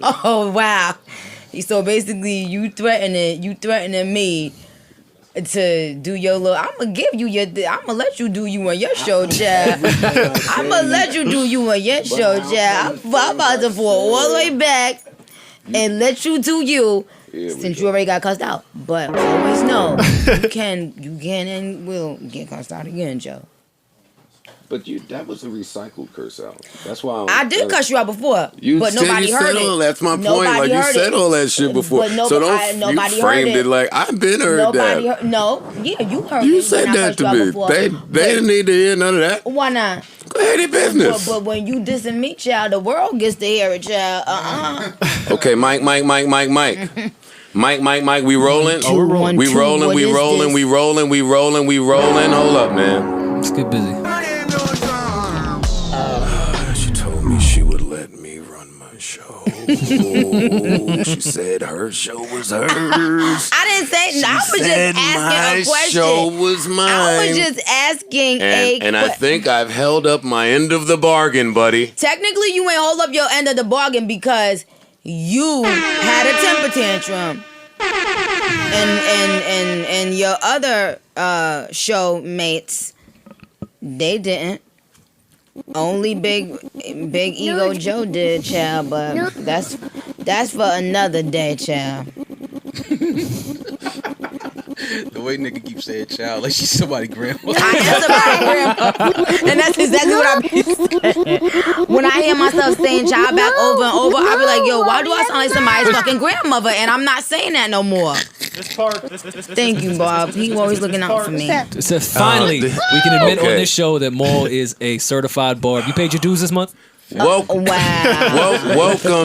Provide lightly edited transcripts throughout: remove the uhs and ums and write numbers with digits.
Oh wow! So basically, you threatening me to do your little. I'm gonna give you your. I'm gonna let you do you on your show, child. I'm gonna let you do you on your show, child. I'm about to fall all the way back and let you do you. Since you already got cussed out, but always know you can and will get cussed out again, Joe. But that was a recycled curse out. That's why I did cuss you out before, but nobody heard it. That's my point. Like you said all that shit before, so nobody you framed it like I've been heard that. You heard it. You said that to me. They didn't need to hear none of that. Why not? Go ahead, their business. But when you dissing me, child, the world gets to hear it, child. Okay, Mike. Mike, we rolling? Oh, we're rolling. We rolling. Hold up, man. Let's get busy. She told me she would let me run my show. She said her show was hers. I didn't say. I was just asking a question. My show was mine. I was just asking a question. And I think I've held up my end of the bargain, buddy. Technically, you ain't hold up your end of the bargain because you had a temper tantrum, and your other show mates, they didn't. Only big ego Joe did, child. But that's for another day, child. The way nigga keeps saying child like she's somebody's grandma. I am somebody's grandma. And that's exactly what I be saying. When I hear myself saying child back over and over, I be like, yo, why do I sound like somebody's fucking grandmother? And I'm not saying that no more. Thank you, Bob. He always looking out for me. So finally, we can admit on this show that Maul is a certified barb. You paid your dues this month? Welcome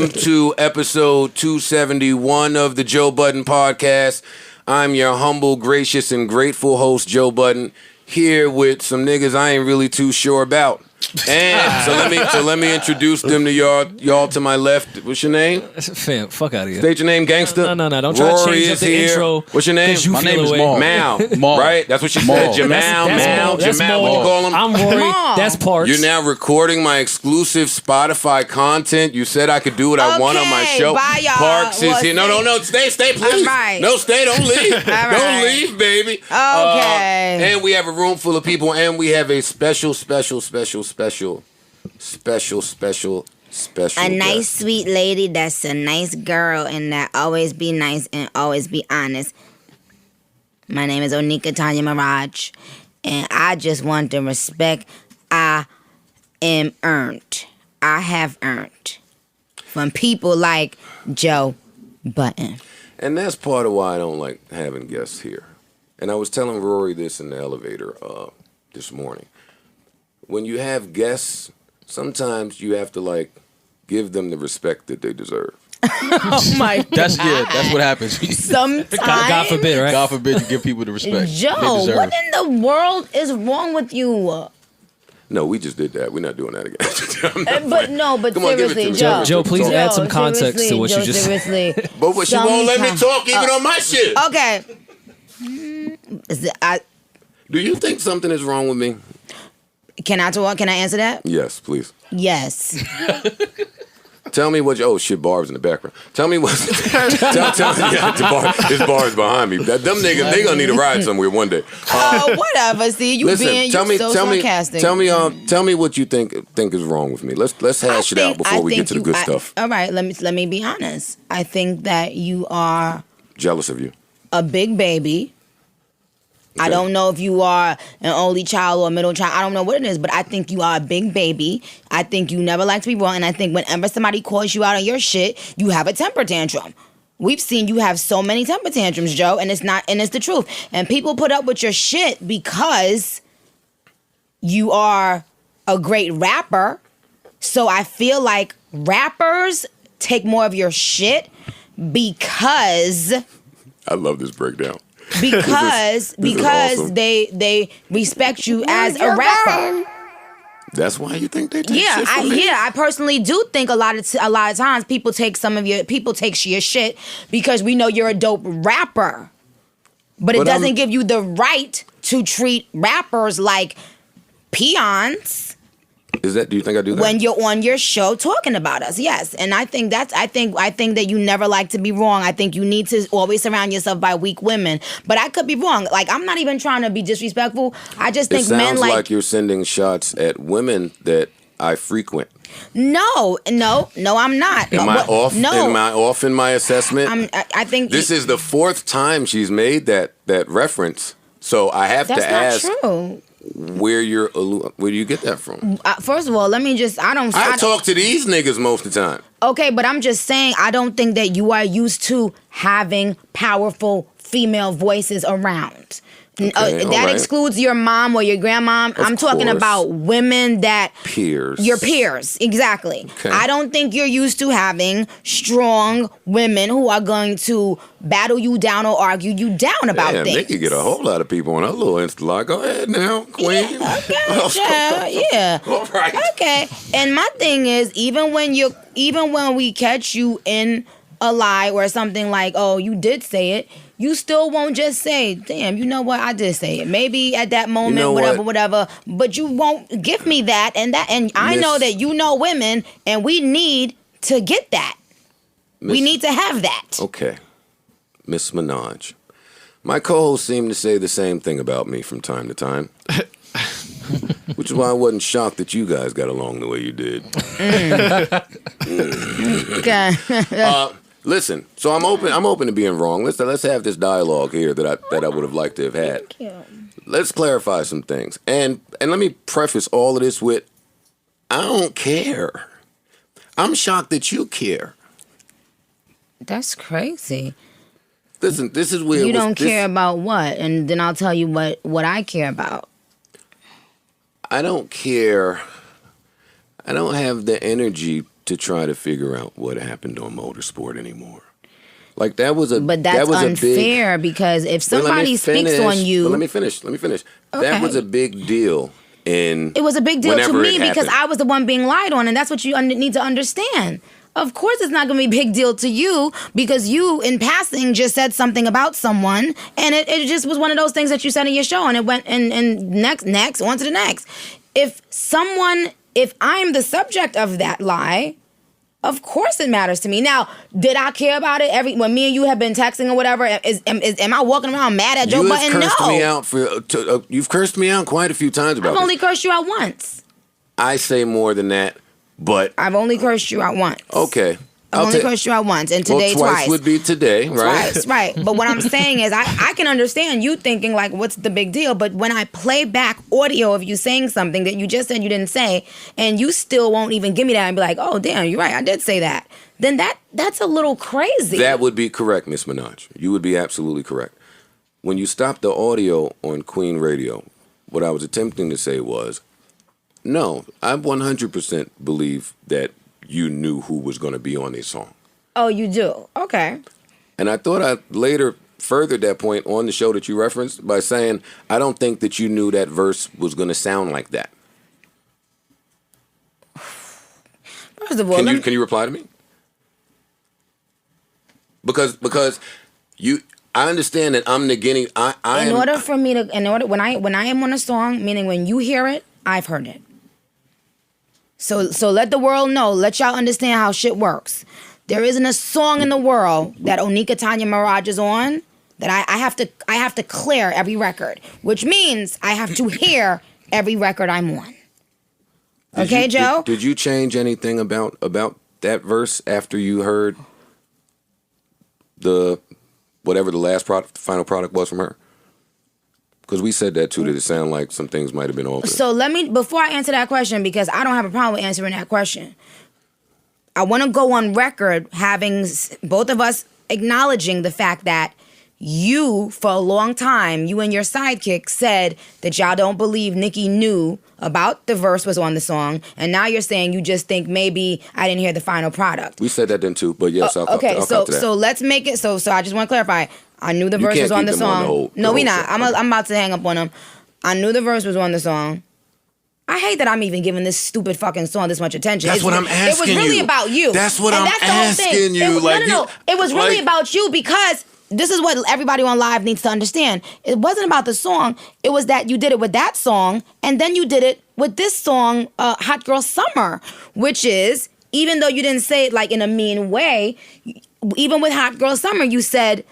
to episode 271 of the Joe Budden podcast. I'm your humble, gracious, and grateful host, Joe Budden, here with some niggas I ain't really too sure about. And so let me introduce them to y'all to my left. What's your name? Fam, fuck out of here. State your name, gangster. No. Don't try to change up the intro. What's your name? My name is Maul. Mal. Right? That's what you said. Jamal. That's Jamal. What you call him? I'm Rory. That's Parks. You're now recording my exclusive Spotify content. You said I could do what I want on my show. Bye, y'all. Parks is here. No. Stay, please. Right. No, stay. Don't leave. Don't leave, baby. Okay. And we have a room full of people, and we have a special a nice sweet lady that's a nice girl and that always be nice and always be honest. My name is Onika Tanya Mirage, and I just want the respect I have earned from people like Joe Budden. And that's part of why I don't like having guests here. And I was telling Rory this in the elevator this morning. When you have guests, sometimes you have to give them the respect that they deserve. Oh my God. That's what happens. Sometimes. God forbid, right? God forbid you give people the respect. Joe, what in the world is wrong with you? No, we just did that. We're not doing that again. But Come on, seriously, Joe. Joe, please add some context to what you just said. Seriously. But she won't let me talk even on my shit. Okay. Do you think something is wrong with me? Can I talk? Can I answer that? Yes, please. Yes. Tell me what. Oh shit, Barb's in the background. Tell me what. tell me. Yeah, his bar is behind me. Them niggas, they gonna need a ride somewhere one day. Whatever. See, you sarcastic. Tell me what you think is wrong with me. Let's hash it out before we get to the good stuff. All right. Let me be honest. I think that you are jealous of you. A big baby. Okay. I don't know if you are an only child or a middle child. I don't know what it is, but I think you are a big baby. I think you never like to be wrong, and I think whenever somebody calls you out on your shit, you have a temper tantrum. We've seen you have so many temper tantrums, Joe, and it's the truth. And people put up with your shit because you are a great rapper. So I feel like rappers take more of your shit because I love this breakdown. Because awesome. they respect you as a rapper. That's why you think they take shit from me? I personally do think a lot of times people take your shit because we know you're a dope rapper. But it doesn't give you the right to treat rappers like peons. Is that? Do you think I do that? When you're on your show talking about us, yes. And I think I think that you never like to be wrong. I think you need to always surround yourself by weak women. But I could be wrong. Like, I'm not even trying to be disrespectful. I just think men like you're sending shots at women that I frequent. No, I'm not. Am I off? No. Am I off in my assessment? I think this is the fourth time she's made that reference. So I have to ask. That's not true. Where do you get that from? First of all, let me just. I talk to these niggas most of the time. Okay, but I'm just saying, I don't think that you are used to having powerful female voices around. Okay, that excludes your mom or your grandmom. I'm talking about women that... Peers. Your peers, exactly. Okay. I don't think you're used to having strong women who are going to battle you down or argue you down about things. They could get a whole lot of people on her little Insta. Like, go ahead now, queen. Yeah, okay, yeah. All right. Okay. And my thing is, even when we catch you in a lie or something like, oh, you did say it, you still won't just say, damn, you know what, I did say it. Maybe at that moment, whatever, but you won't give me that. And I know that you know women, and we need to get that. We need to have that. Okay. Miss Minaj. My co-hosts seem to say the same thing about me from time to time. Which is why I wasn't shocked that you guys got along the way you did. Okay. Listen, so I'm open to being wrong. Let's have this dialogue here that I would have liked to have had. Thank you. Let's clarify some things. And let me preface all of this with, I don't care. I'm shocked that you care. That's crazy. Listen, this is where you don't care about what, and then I'll tell you what I care about. I don't care. I don't have the energy to try to figure out what happened on Motorsport anymore. Like But that's unfair because if somebody speaks on you. Let me finish. Okay. That was a big deal. It was a big deal to me because I was the one being lied on, and that's what you need to understand. Of course it's not going to be a big deal to you because you, in passing, just said something about someone, and it just was one of those things that you said in your show, and it went and next, on to the next. If I'm the subject of that lie, of course it matters to me. Now, did I care about it when me and you have been texting or whatever? Am I walking around mad at Joe Budden? No. You've cursed me out quite a few times about I've only cursed you out once. I say more than that, but... I've only cursed you out once. Okay. I've only cursed you out once, and today twice would be today, right? Twice, right. But what I'm saying is I can understand you thinking, like, what's the big deal? But when I play back audio of you saying something that you just said you didn't say, and you still won't even give me that and be like, oh, damn, you're right, I did say that, then that's a little crazy. That would be correct, Miss Minaj. You would be absolutely correct. When you stopped the audio on Queen Radio, what I was attempting to say was, no, I 100% believe that you knew who was going to be on this song. Oh, you do? Okay. And I thought I later furthered that point on the show that you referenced by saying, I don't think that you knew that verse was going to sound like that. First of all, can you reply to me? Because I understand that I'm negating. When I am on a song, meaning when you hear it, I've heard it. So let the world know, let y'all understand how shit works. There isn't a song in the world that Onika Tanya Mirage is on that I have to clear every record, which means I have to hear every record I'm on. Okay, Joe? Did you change anything about that verse after you heard whatever the last final product was from her? Because we said that too, that it sounded like some things might have been altered. So before I answer that question, because I don't have a problem with answering that question, I want to go on record having both of us acknowledging the fact that you, for a long time, you and your sidekick said that y'all don't believe Nicki knew about the verse was on the song, and now you're saying you just think maybe I didn't hear the final product. We said that then too, but yes, I'll come to that. So let's make it, so I just want to clarify. I knew the verse was on the song. No, we not. I'm about to hang up on him. I knew the verse was on the song. I hate that I'm even giving this stupid fucking song this much attention. That's what I'm asking you. It was really about you. That's what I'm asking you. No. It was really about you because this is what everybody on live needs to understand. It wasn't about the song. It was that you did it with that song, and then you did it with this song, Hot Girl Summer, which is, even though you didn't say it like in a mean way, even with Hot Girl Summer, you said,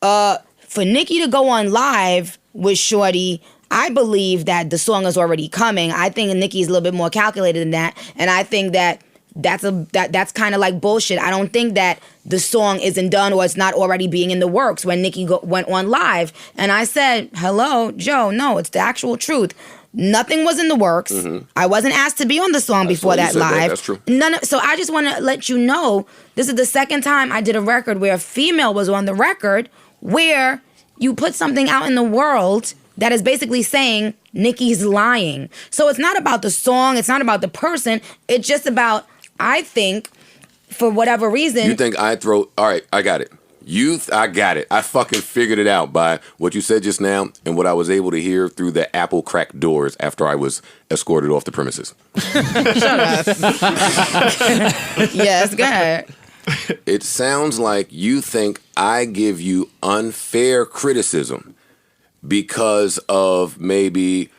for Nicki to go on live with Shorty, I believe that the song is already coming. I think Nicki's a little bit more calculated than that, and I think that that's kind of like bullshit. I don't think that the song isn't done or it's not already being in the works when Nicki went on live. And I said, hello, Joe, no, it's the actual truth. Nothing was in the works. Mm-hmm. I wasn't asked to be on the song before that live. That's true. So I just want to let you know, this is the second time I did a record where a female was on the record, where you put something out in the world that is basically saying Nicki's lying. So it's not about the song. It's not about the person. It's just about, I think, for whatever reason. You think all right, I got it. I got it. I fucking figured it out by what you said just now and what I was able to hear through the Apple cracked doors after I was escorted off the premises. Shut up. Yes, go ahead. It sounds like you think I give you unfair criticism because of maybe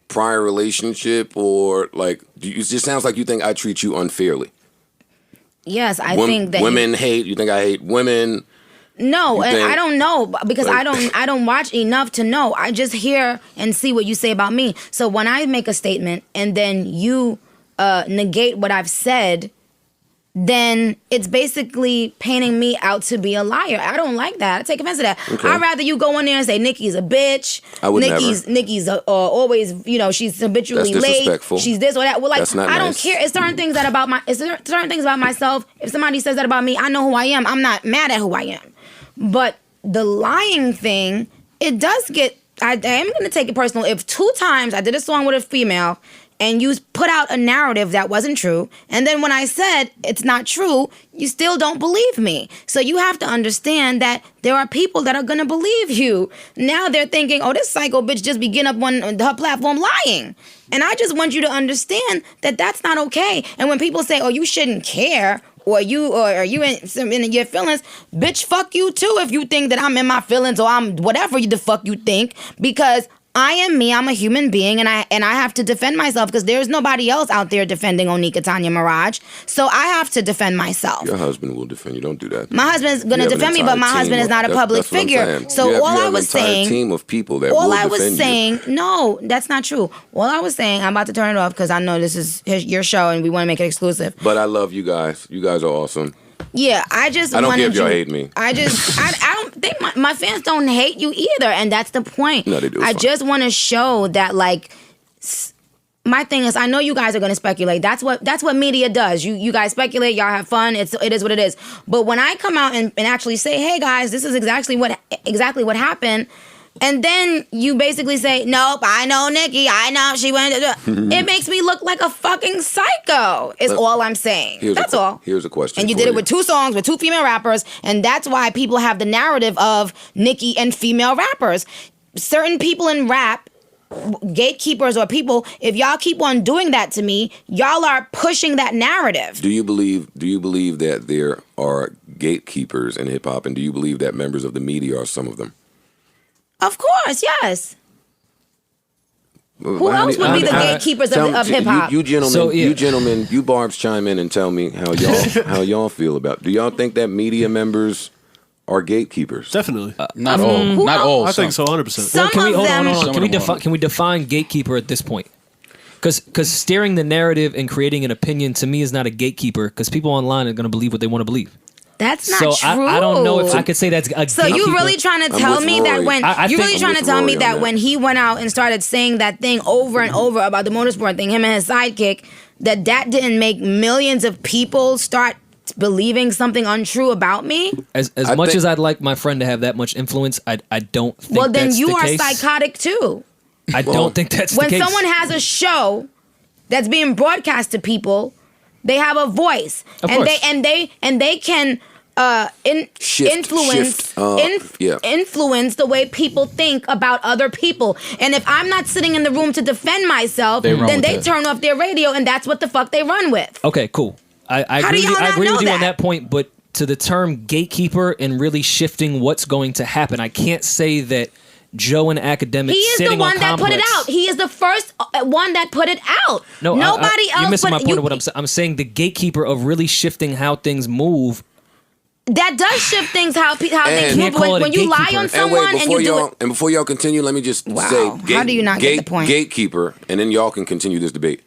prior relationship, or like, it just sounds like you think I treat you unfairly. Yes, I think that women hate. You think I hate women? No, and I don't know, because I don't watch enough to know. I just hear and see what you say about me. So when I make a statement and then you negate what I've said, then it's basically painting me out to be a liar. I don't like that. I take offense to that. Okay. I'd rather you go in there and say Nicki's a bitch. I would Nicki's always, she's habitually late. She's this or that. Well, like, I don't care. It's certain things about myself. If somebody says that about me, I know who I am. I'm not mad at who I am. But the lying thing, it does get. I am going to take it personal. If 2 times I did a song with a female, and you put out a narrative that wasn't true, and then when I said it's not true, you still don't believe me. So you have to understand that there are people that are gonna believe you. Now they're thinking, oh, this psycho bitch just be getting up on her platform lying. And I just want you to understand that that's not okay. And when people say, oh, you shouldn't care, or are you in your feelings, bitch, fuck you too if you think that I'm in my feelings or I'm whatever the fuck you think, because I am me. I'm a human being, and I have to defend myself, because there's nobody else out there defending Onika Tanya Mirage. So I have to defend myself. Your husband will defend you. Don't do that. My husband's gonna defend me, but my husband is not a public figure. So all I was saying, team of people that all I was saying, no, that's not true. All I was saying, I'm about to turn it off because I know this is your show and we want to make it exclusive. But I love you guys. You guys are awesome. Yeah, I don't care if y'all hate me. I don't think my fans don't hate you either, and that's the point. No, they do. I just want to show that, like, my thing is, I know you guys are going to speculate. That's what media does. You guys speculate, y'all have fun. It is what it is. But when I come out and actually say, hey guys, this is exactly what happened, and then you basically say, nope, I know Nicki, I know she went. It makes me look like a fucking psycho, is all I'm saying. That's all. Here's a question. And you did it with 2 songs, with 2 female rappers, and that's why people have the narrative of Nicki and female rappers. Certain people in rap, gatekeepers or people, if y'all keep on doing that to me, y'all are pushing that narrative. Do you believe that there are gatekeepers in hip hop, and do you believe that members of the media are some of them? Of course, yes. Who else would be the gatekeepers of hip hop? You gentlemen, you barbs chime in and tell me how y'all feel about. Do y'all think that media members are gatekeepers? Definitely. Not all. Not all. I think so, 100%. Well, Can we define gatekeeper at this point? Because steering the narrative and creating an opinion, to me, is not a gatekeeper, because people online are going to believe what they want to believe. That's not true. So I don't know if I could say that's a gatekeeper. So you really trying to tell me that when he went out and started saying that thing over and over about the motorsport thing, him and his sidekick, that didn't make millions of people start believing something untrue about me? As much as I'd like my friend to have that much influence, I don't think that's the case. Well, then you are psychotic too. I don't think that's the case. When someone has a show that's being broadcast to people, they have a voice, and they can influence the way people think about other people. And if I'm not sitting in the room to defend myself, then they turn off their radio, and that's what the fuck they run with. Okay, cool. I agree with you on that point, but to the term gatekeeper and really shifting what's going to happen. I can't say that Joe and Academic. He is the one that put it out. He is the first one that put it out. No, nobody else. You're missing my point of what I'm saying. I'm saying the gatekeeper of really shifting how things move. That does shift things how things move. When you lie on And someone and you do it. And before y'all continue, let me just say, How do you not get the point? Gatekeeper, and then y'all can continue this debate.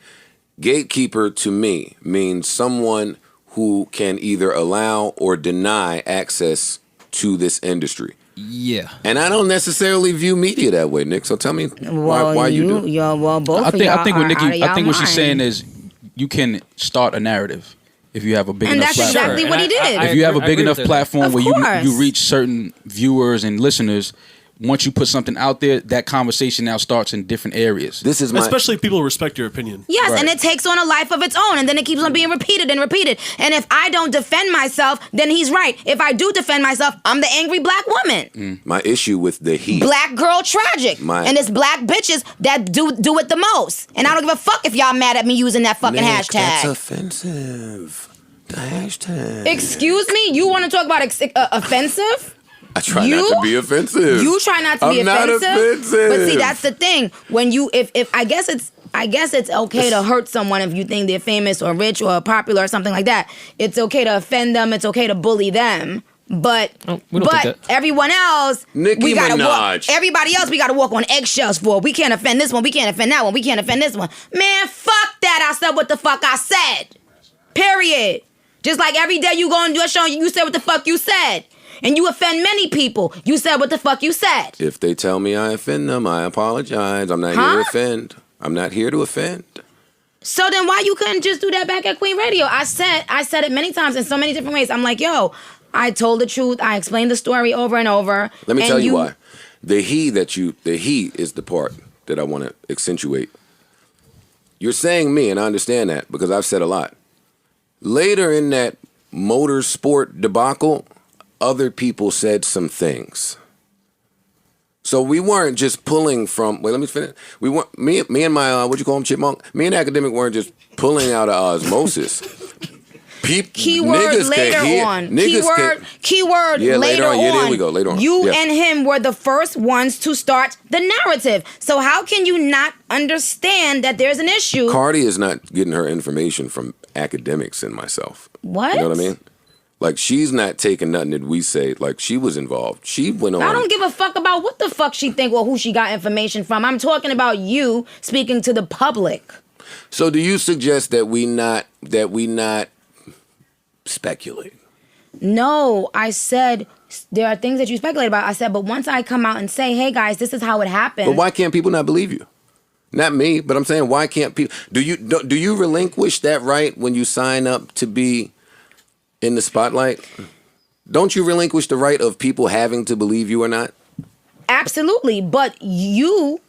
Gatekeeper to me means someone who can either allow or deny access to this industry. Yeah, and I don't necessarily view media that way, Nick. So tell me why you do. Well, both. I think what Nicki. I think what she's saying is you can start a narrative if you have a big enough platform. And that's exactly what he did. If you have a big enough platform where you reach certain viewers and listeners, once you put something out there, that conversation now starts in different areas. Especially if people respect your opinion. Yes, right. And it takes on a life of its own, and then it keeps on being repeated and repeated. And if I don't defend myself, then he's right. If I do defend myself, I'm the angry black woman. My issue with the heat. Black girl tragic. And it's black bitches that do it the most. And I don't give a fuck if y'all mad at me using that fucking hashtag. That's offensive. The hashtag. Excuse me? You want to talk about offensive? I try not to be offensive. You try not to be offensive. I'm not offensive. But see, that's the thing. When you, if I guess it's okay to hurt someone if you think they're famous or rich or popular or something like that. It's okay to offend them. It's okay to bully them. But everyone else, Nicki we gotta Minaj. walk. Everybody else, we gotta walk on eggshells for. We can't offend this one. We can't offend that one. We can't offend this one. Man, fuck that. I said what the fuck I said. Period. Just like every day you go and do a show, you said what the fuck you said. And you offend many people. You said what the fuck you said. If they tell me I offend them, I apologize. I'm not here to offend. I'm not here to offend. So then why you couldn't just do that back at Queen Radio? I said it many times in so many different ways. I'm like, yo, I told the truth. I explained the story over and over. Let me tell you why. The he is the part that I want to accentuate. You're saying me, and I understand that because I've said a lot. Later in that motorsport debacle, other people said some things. So we weren't just pulling from. Wait, let me finish. We weren't. Me and my what you call him, chipmunk. Me and Academic weren't just pulling out of osmosis. Keyword later on. Keyword later on. Yeah, there we go. Later on. You and him were the first ones to start the narrative. So how can you not understand that there's an issue? Cardi is not getting her information from Academics and myself. What? You know what I mean? Like, she's not taking nothing that we say. Like, she was involved. She went on. I don't give a fuck about what the fuck she think or who she got information from. I'm talking about you speaking to the public. So do you suggest that we not speculate? No, I said there are things that you speculate about. I said, but once I come out and say, hey guys, this is how it happened. But why can't people not believe you? Not me, but I'm saying, why can't people? Do you relinquish that right when you sign up to be in the spotlight? Don't you relinquish the right of people having to believe you or not? Absolutely, but you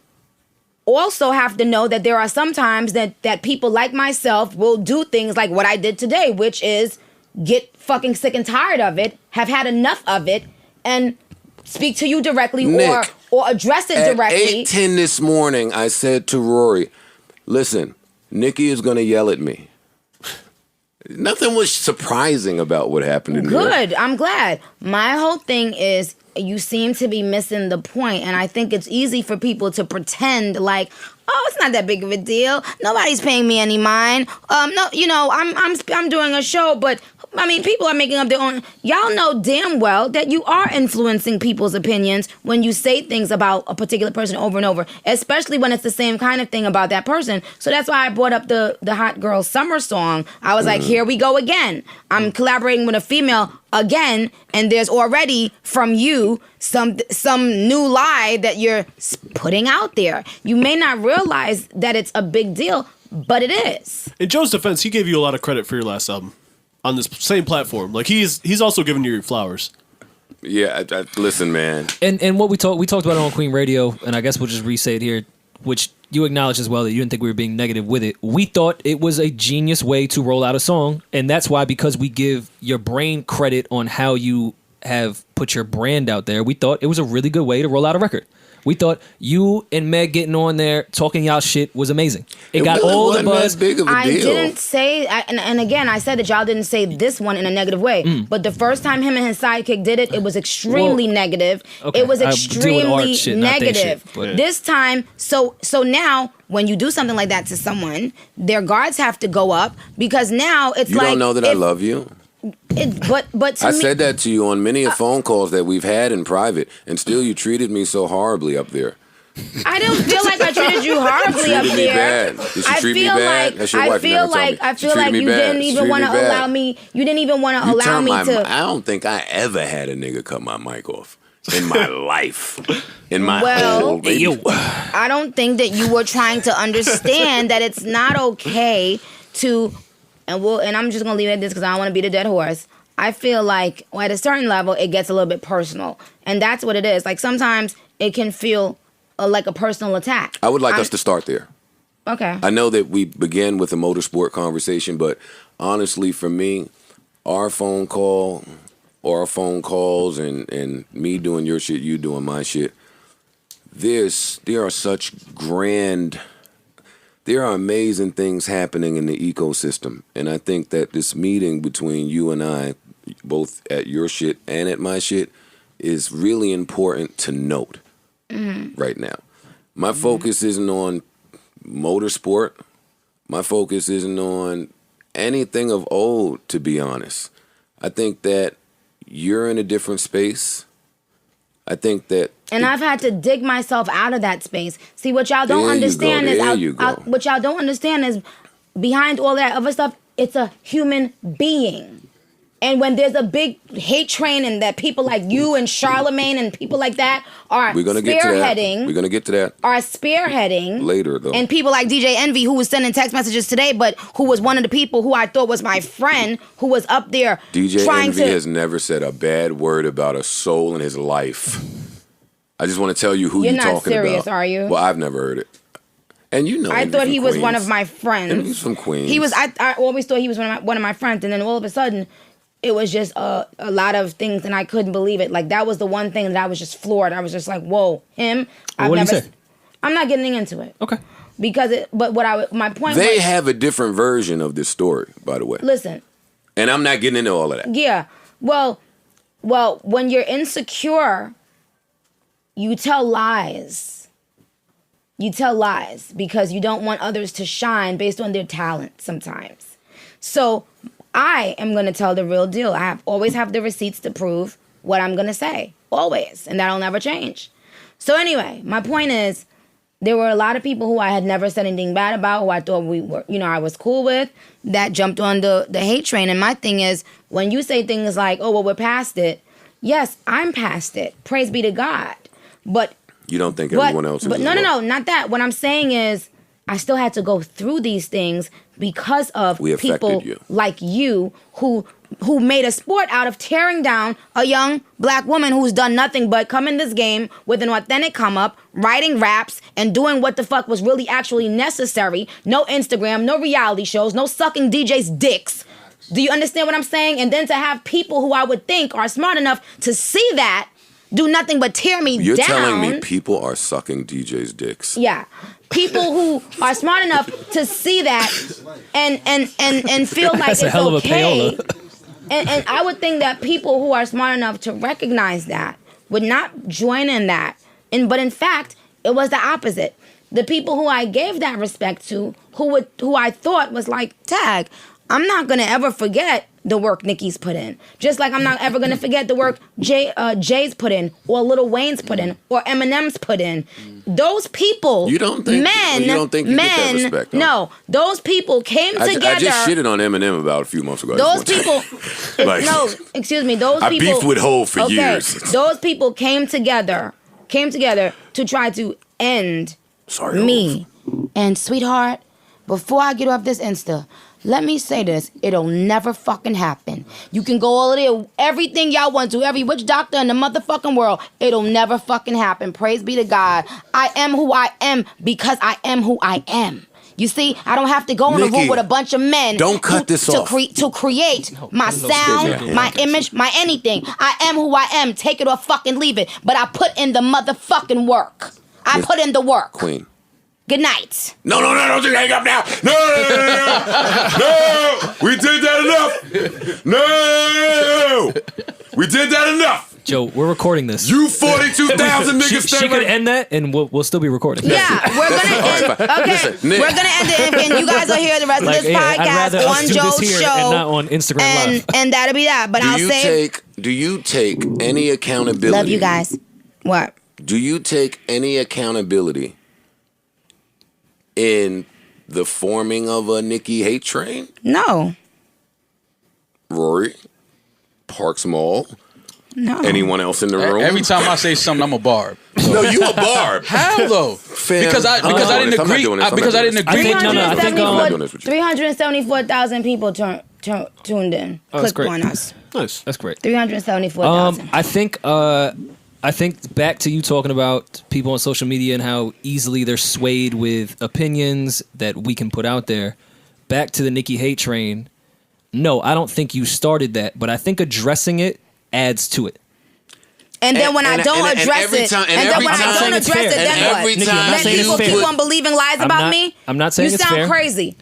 also have to know that there are some times that people like myself will do things like what I did today, which is get fucking sick and tired of it, have had enough of it, and speak to you directly, Nick, or address it directly. At 8:10 this morning, I said to Rory, listen, Nicki is going to yell at me. Nothing was surprising about what happened in Good. I'm glad. My whole thing is you seem to be missing the point, and I think it's easy for people to pretend like, oh, it's not that big of a deal. Nobody's paying me any mind. No, you know, I'm doing a show, but I mean, people are making up their own. Y'all know damn well that you are influencing people's opinions when you say things about a particular person over and over, especially when it's the same kind of thing about that person. So that's why I brought up the Hot Girl Summer song. I was like, here we go again. I'm collaborating with a female again, and there's already from you some new lie that you're putting out there. You may not realize that it's a big deal, but it is. In Joe's defense, he gave you a lot of credit for your last album on this same platform. Like, he's also giving you your flowers. Yeah, listen, man. And what we talked about it on Queen Radio, and I guess we'll just re-say it here, which you acknowledged as well that you didn't think we were being negative with it. We thought it was a genius way to roll out a song, and that's why, because we give your brain credit on how you have put your brand out there, we thought it was a really good way to roll out a record. We thought you and Meg getting on there talking y'all shit was amazing. It got really all the wasn't buzz. that big of a I deal. didn't say, and again, I said that y'all didn't say this one in a negative way. But the first time him and his sidekick did it, it was extremely negative. Okay, It was I deal with art extremely shit, not they negative. shit, but- This time, so now when you do something like that to someone, their guards have to go up because now it's You like don't know that I love you. But to I me, said that to you on many phone calls that we've had in private, and still you treated me so horribly up there. I don't feel like I treated you horribly up Treated me there. bad. Did she treat me bad? That's your wife. You never told me. I She feel treated like me you bad. didn't She even treated want me to bad. allow me. You didn't even want to You allow turned me my. to. I don't think I ever had a nigga cut my mic off in my life. In my whole baby. I don't think that you were trying to understand that it's not okay to, and I'm just gonna leave it at this because I don't want to beat a dead horse. I feel like at a certain level it gets a little bit personal, and that's what it is. Like sometimes it can feel like a personal attack. I would like us to start there. Okay. I know that we began with a motorsport conversation, but honestly, for me, our phone call or our phone calls and me doing your shit, you doing my shit, there are such grand, there are amazing things happening in the ecosystem. And I think that this meeting between you and I, both at your shit and at my shit, is really important to note right now. My focus isn't on motorsport. My focus isn't on anything of old, to be honest. I think that you're in a different space. I think that... And I've had to dig myself out of that space. See, what y'all don't understand is... what y'all don't understand is behind all that other stuff, it's a human being. And when there's a big hate train and that people like you and Charlemagne and people like that are We're gonna spearheading... get to that. We're going to get to that. Are spearheading... Later, though. And people like DJ Envy, who was sending text messages today, but who was one of the people who I thought was my friend, who was up there DJ trying Envy to... has never said a bad word about a soul in his life. I just want to tell you who you're talking about. You're not serious, are you? Well, I've never heard it. And you know, I Envy thought from he was Queens. one of my friends. Envy's from Queens. He was. I always thought he was one of my friends, and then all of a sudden, it was just a lot of things, and I couldn't believe it. Like that was the one thing that I was just floored. I was just like, "Whoa, him." What did he say? I'm not getting into it. Okay. Because my point. They was, have a different version of this story, by the way. Listen. And I'm not getting into all of that. Yeah. Well, when you're insecure, you tell lies. You tell lies because you don't want others to shine based on their talent sometimes. So I am going to tell the real deal. I always have the receipts to prove what I'm going to say. Always. And that'll never change. So anyway, my point is, there were a lot of people who I had never said anything bad about, who I thought we were, I was cool with, that jumped on the hate train. And my thing is, when you say things like, oh, well, we're past it. Yes, I'm past it. Praise be to God. But you don't think everyone else is? But no, not that. What I'm saying is, I still had to go through these things because of people like you who made a sport out of tearing down a young black woman who's done nothing but come in this game with an authentic come up, writing raps, and doing what the fuck was really actually necessary. No Instagram, no reality shows, no sucking DJs' dicks. Do you understand what I'm saying? And then to have people who I would think are smart enough to see that do nothing but tear me down. You're telling me people are sucking DJs' dicks? Yeah. People who are smart enough to see that and feel like That's it's a hell of a okay. payola. And I would think that people who are smart enough to recognize that would not join in that. But in fact, it was the opposite. The people who I gave that respect to, who I thought was like, tag, I'm not gonna ever forget the work Nicki's put in. Just like I'm not ever gonna forget the work Jay's put in, or Lil Wayne's put in, or Eminem's put in. Those people, you don't think you get that respect? Huh? No, those people came together. I just shitted on Eminem about a few months ago. Those people, excuse me, those people. I beefed with Hov for years. Those people came together to try to end me. And sweetheart, before I get off this Insta, let me say this, it'll never fucking happen. You can go all there, everything y'all want to, every witch doctor in the motherfucking world, it'll never fucking happen. Praise be to God. I am who I am because I am who I am. You see, I don't have to go in a room Nicki, with a bunch of men. don't cut this off. To create my sound, my image, my anything. I am who I am. Take it or fucking leave it. But I put in the motherfucking work. I put in the work. Queen. Good night. No, don't you hang up now. No. We did that enough. No. We did that enough. Joe, we're recording this. You 42,000 niggas She could end that, and we'll still be recording. Yeah, we're gonna end. Okay, Listen, Nick. we're gonna end it, and you guys will hear the rest of this I'd rather podcast us on do Joe's this here show, and not on Instagram Live. and that'll be that. But Do you take any accountability? love you guys. What? Do you take any accountability in the forming of a Nicki hate train? No. Rory, Parks Mall, No. anyone else in the room? Every time I say something, I'm a barb. No, you a barb. How though? Fam, Because I didn't agree. Because I didn't agree. I think 374,000 people tuned in. Oh, that's Clicked great. on us. Nice. That's great. 374,000. I think back to you talking about people on social media and how easily they're swayed with opinions that we can put out there. Back to the Nicki hate train. No, I don't think you started that, but I think addressing it adds to it. And then when I don't address it, then when I don't address it, then what? every Nikki, I'm not Then saying people it's keep fair. on believing lies about me? I'm not saying you it's sound fair. crazy.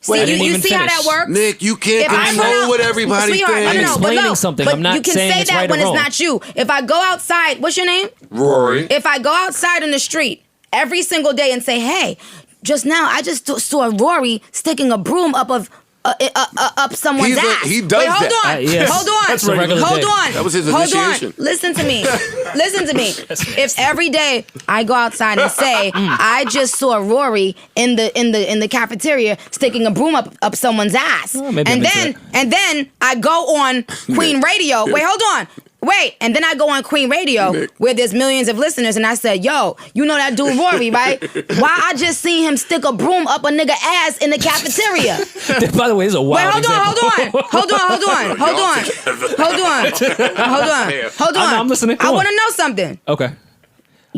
See, I didn't you even see how that finish. works? Nick, you can't If I control put out- what everybody Sweetheart, thinks. I'm but explaining look, something. But I'm not you can saying say it's that right when or it's wrong. not you. If I go outside, what's your name? Rory. If I go outside in the street every single day and say, hey, just now I just saw Rory sticking a broom up someone's ass. He does Wait, hold that. on. Yes. Hold on. That's a regular Hold day. on. That was his Hold initiation. on. Listen to me. Listen to me. If every day I go outside and say I just saw Rory in the cafeteria sticking a broom up someone's ass, maybe I'm into and then I go on Queen Radio. Wait, hold on. Wait, and then I go on Queen Radio Nick. where there's millions of listeners, and I said, yo, you know that dude Rory, right? Why I just seen him stick a broom up a nigga ass in the cafeteria? By the way, it's a wild Wait, hold example. on. I'm listening. I Go on. want to know something. Okay.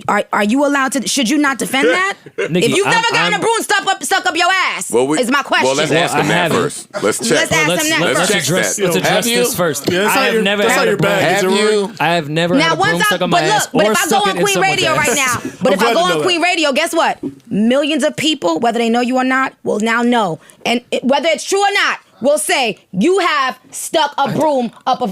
Are you allowed to? Should you not defend that? Nikki, If you've never gotten I'm- a broom stuck up your ass, is my question. Well, let's ask him I that haven't. first. Let's check. Let's ask him that Let's first. check address, that. let's address Have you? this first. Yeah, that's I not have your- never that's had not a your broom. bag. Have you? I have never Now, had a broom stuck on my ass but or if I go stuck on it in Queen someone's Radio ass. right now, but if glad I go to know on that. Queen Radio, guess what? Millions of people, whether they know you or not, will now know, and whether it's true or not, will say you have stuck a broom up a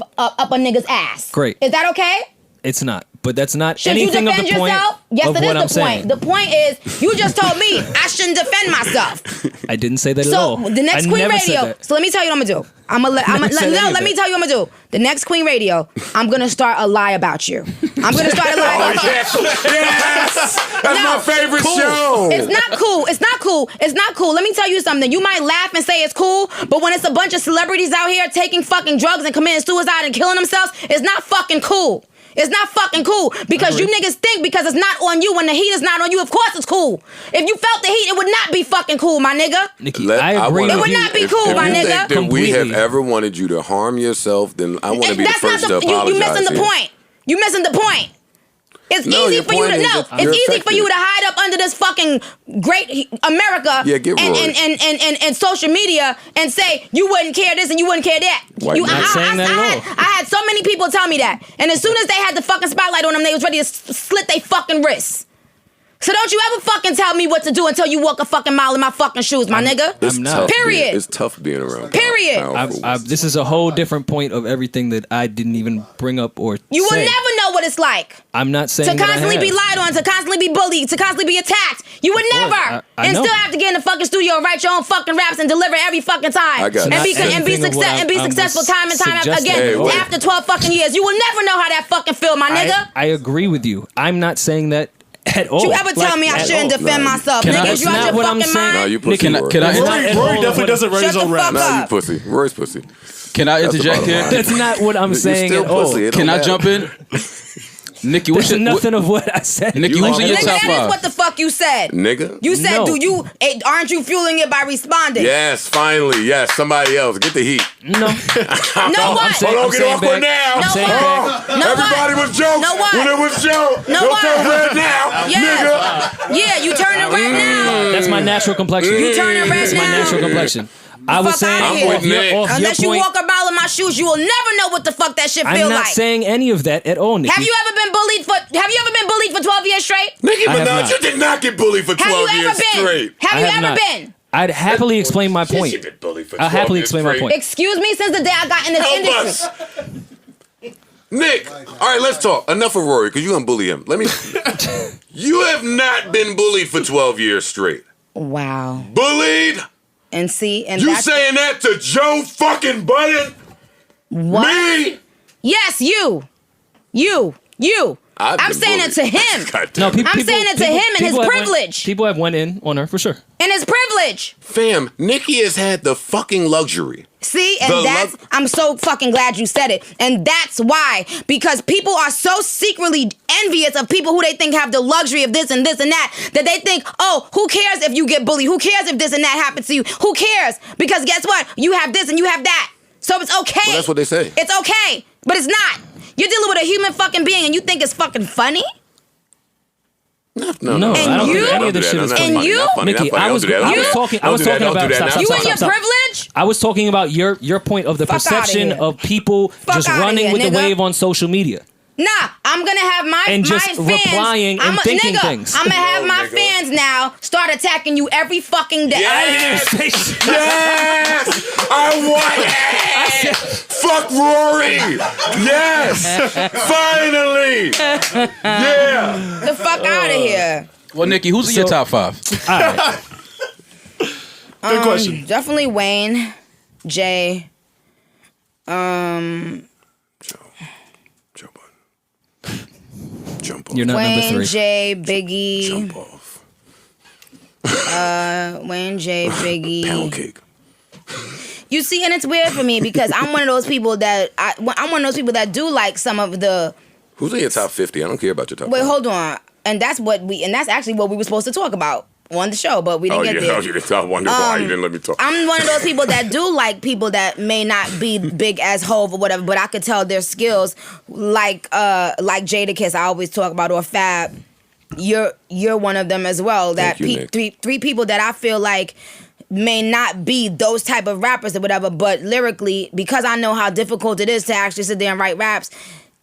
nigga's ass. Great. Is that okay? It's not. But that's not Should you anything of defend the point yourself? Yes, of it what I'm is the point. saying. The point is, you just told me I shouldn't defend myself. I didn't say that at So all. the next I Queen never said Radio. that. So let me tell you what I'm gonna do. Let me tell you what I'm gonna do. The next Queen Radio, I'm gonna start a lie about you. I'm gonna start a lie about you. Yes! That's No. my favorite Cool. show. It's not cool. It's not cool. It's not cool. Let me tell you something. You might laugh and say it's cool, but when it's a bunch of celebrities out here taking fucking drugs and committing suicide and killing themselves, it's not fucking cool. It's not fucking cool because you niggas think because it's not on you when the heat is not on you. Of course it's cool. If you felt the heat, it would not be fucking cool, my nigga. Nikki, I agree It with would you. not be cool, my If you nigga. think that we have Completely. ever wanted you to harm yourself, then I want to be the That's not first to the. apologize. You missing the here. point. You missing the point. It's No, easy your for you point to is know. that It's you're easy for you affected. to hide up under this fucking great America Yeah, get and, Rory. and social media and say you wouldn't care this and you wouldn't care that. White You, man. Not saying that at all. I had so many people tell me that, and as soon as they had the fucking spotlight on them, they was ready to slit their fucking wrists. So don't you ever fucking tell me what to do until you walk a fucking mile in my fucking shoes, my nigga. It's I'm not. tough Period. being- It's tough being around. Period. powerful This is a whole different point of everything that I didn't even bring up or You will say. never know what it's like. I'm not saying To that I constantly have. be lied on, to constantly be bullied, to constantly be attacked. You would course, never. I And know. still have to get in the fucking studio and write your own fucking raps and deliver every fucking time. I got you. And be, Not and be, anything of what I'm successful time and time suggesting. again Hey, wait. after 12 fucking years. You will never know how that fucking feel, my nigga. I agree with you. I'm not saying that at all. You ever tell me I at shouldn't all. defend myself, Can I- niggas? That's You out not your what I'm fucking saying. No, mind? you pussy. Can I- Rory. can I- It's not at all Rory definitely what- doesn't write his Shut own the rap. fuck Nah, you up. pussy. Rory's pussy. Can I That's the interject bottom here? line. That's not what I'm You're saying still at all. pussy. It Can don't I matter. jump in? Nicki, what's nothing of what I said. Nicki, who's in your Nigga, top that is five? what the fuck you said. Nigga. You said, No. aren't you fueling it by responding? Yes, finally. Yes, somebody else. Get the heat. No. No I'm what? saying- Hold on, I'm get saying awkward back. now. I'm saying back. No Everybody what? was jokes No what? when it was Joe. No Don't what? turn red now, Yes. nigga. Yeah, you turning red now. That's my natural complexion. You turning red That's my now. natural complexion. I was Fuck saying outta here. off your Unless you point, walk about in my shoes, you will never know what the fuck that shit I'm feel not like. saying any of that at all, Nicki. Have you ever been bullied for 12 years straight? Nicki I have Minaj, not. you did not get bullied for Have 12 you years ever been? straight. Have I you have ever not. been? I'd happily explain my Yes, point. you been bullied for I'll 12 happily years explain my straight. point. Excuse me, since the day I got in this Help industry. us. Nick, all right, let's talk. Enough of Rory, because you're going to bully him. You have not been bullied for 12 years straight. Wow. Bullied? And see, and You that's saying that to Joe fucking Budden? what? Me? Yes, you. I've I'm been saying it to bullied. him. God No, damn it. I'm saying it to him and his have privilege. people have went in on her for sure. And his privilege. Fam, Nicki has had the fucking luxury. See, and The that's, I'm so fucking glad you said it. And that's why, because people are so secretly envious of people who they think have the luxury of this and this and that they think, oh, who cares if you get bullied? Who cares if this and that happens to you? Who cares? Because guess what? You have this and you have that. So it's okay. Well, that's what they say. It's okay, but it's not. You're dealing with a human fucking being and you think it's fucking funny? No, I don't you? think any of this shit is And funny. you? Nikki, I was talking about You and your privilege? I was talking about your point of the Fuck outta perception here. of people Fuck just outta running here, with the nigga. wave on social media. Nah, I'm gonna have my And just my fans, replying and thinking things. I'm gonna have Oh, my nigga. fans now start attacking you every fucking day. Yes! Yes! I want it! Fuck Rory! Yes! Finally! Yeah! The fuck out of here. Well, Nicki, who's in your top five? All right. Good question. Definitely Wayne, Jay, Joe Budden. Jump off. You're not number Wayne, 3. Jay, Biggie, Jump off. Wayne, Jay, Biggie. Pound cake. You see, and it's weird for me because I'm one of those people that I'm one of those people that do like some of the. Who's in your top 50? I don't care about your top Wait, 50. hold on, and that's actually what we were supposed to talk about on the show, but we didn't get there. You didn't. I wonder why you didn't let me talk. I'm one of those people that do like people that may not be big as Hove or whatever, but I could tell their skills, like Jadakiss. I always talk about, or Fab. You're one of them as well. That Thank you, Nick. three people that I feel like may not be those type of rappers or whatever, but lyrically, because I know how difficult it is to actually sit there and write raps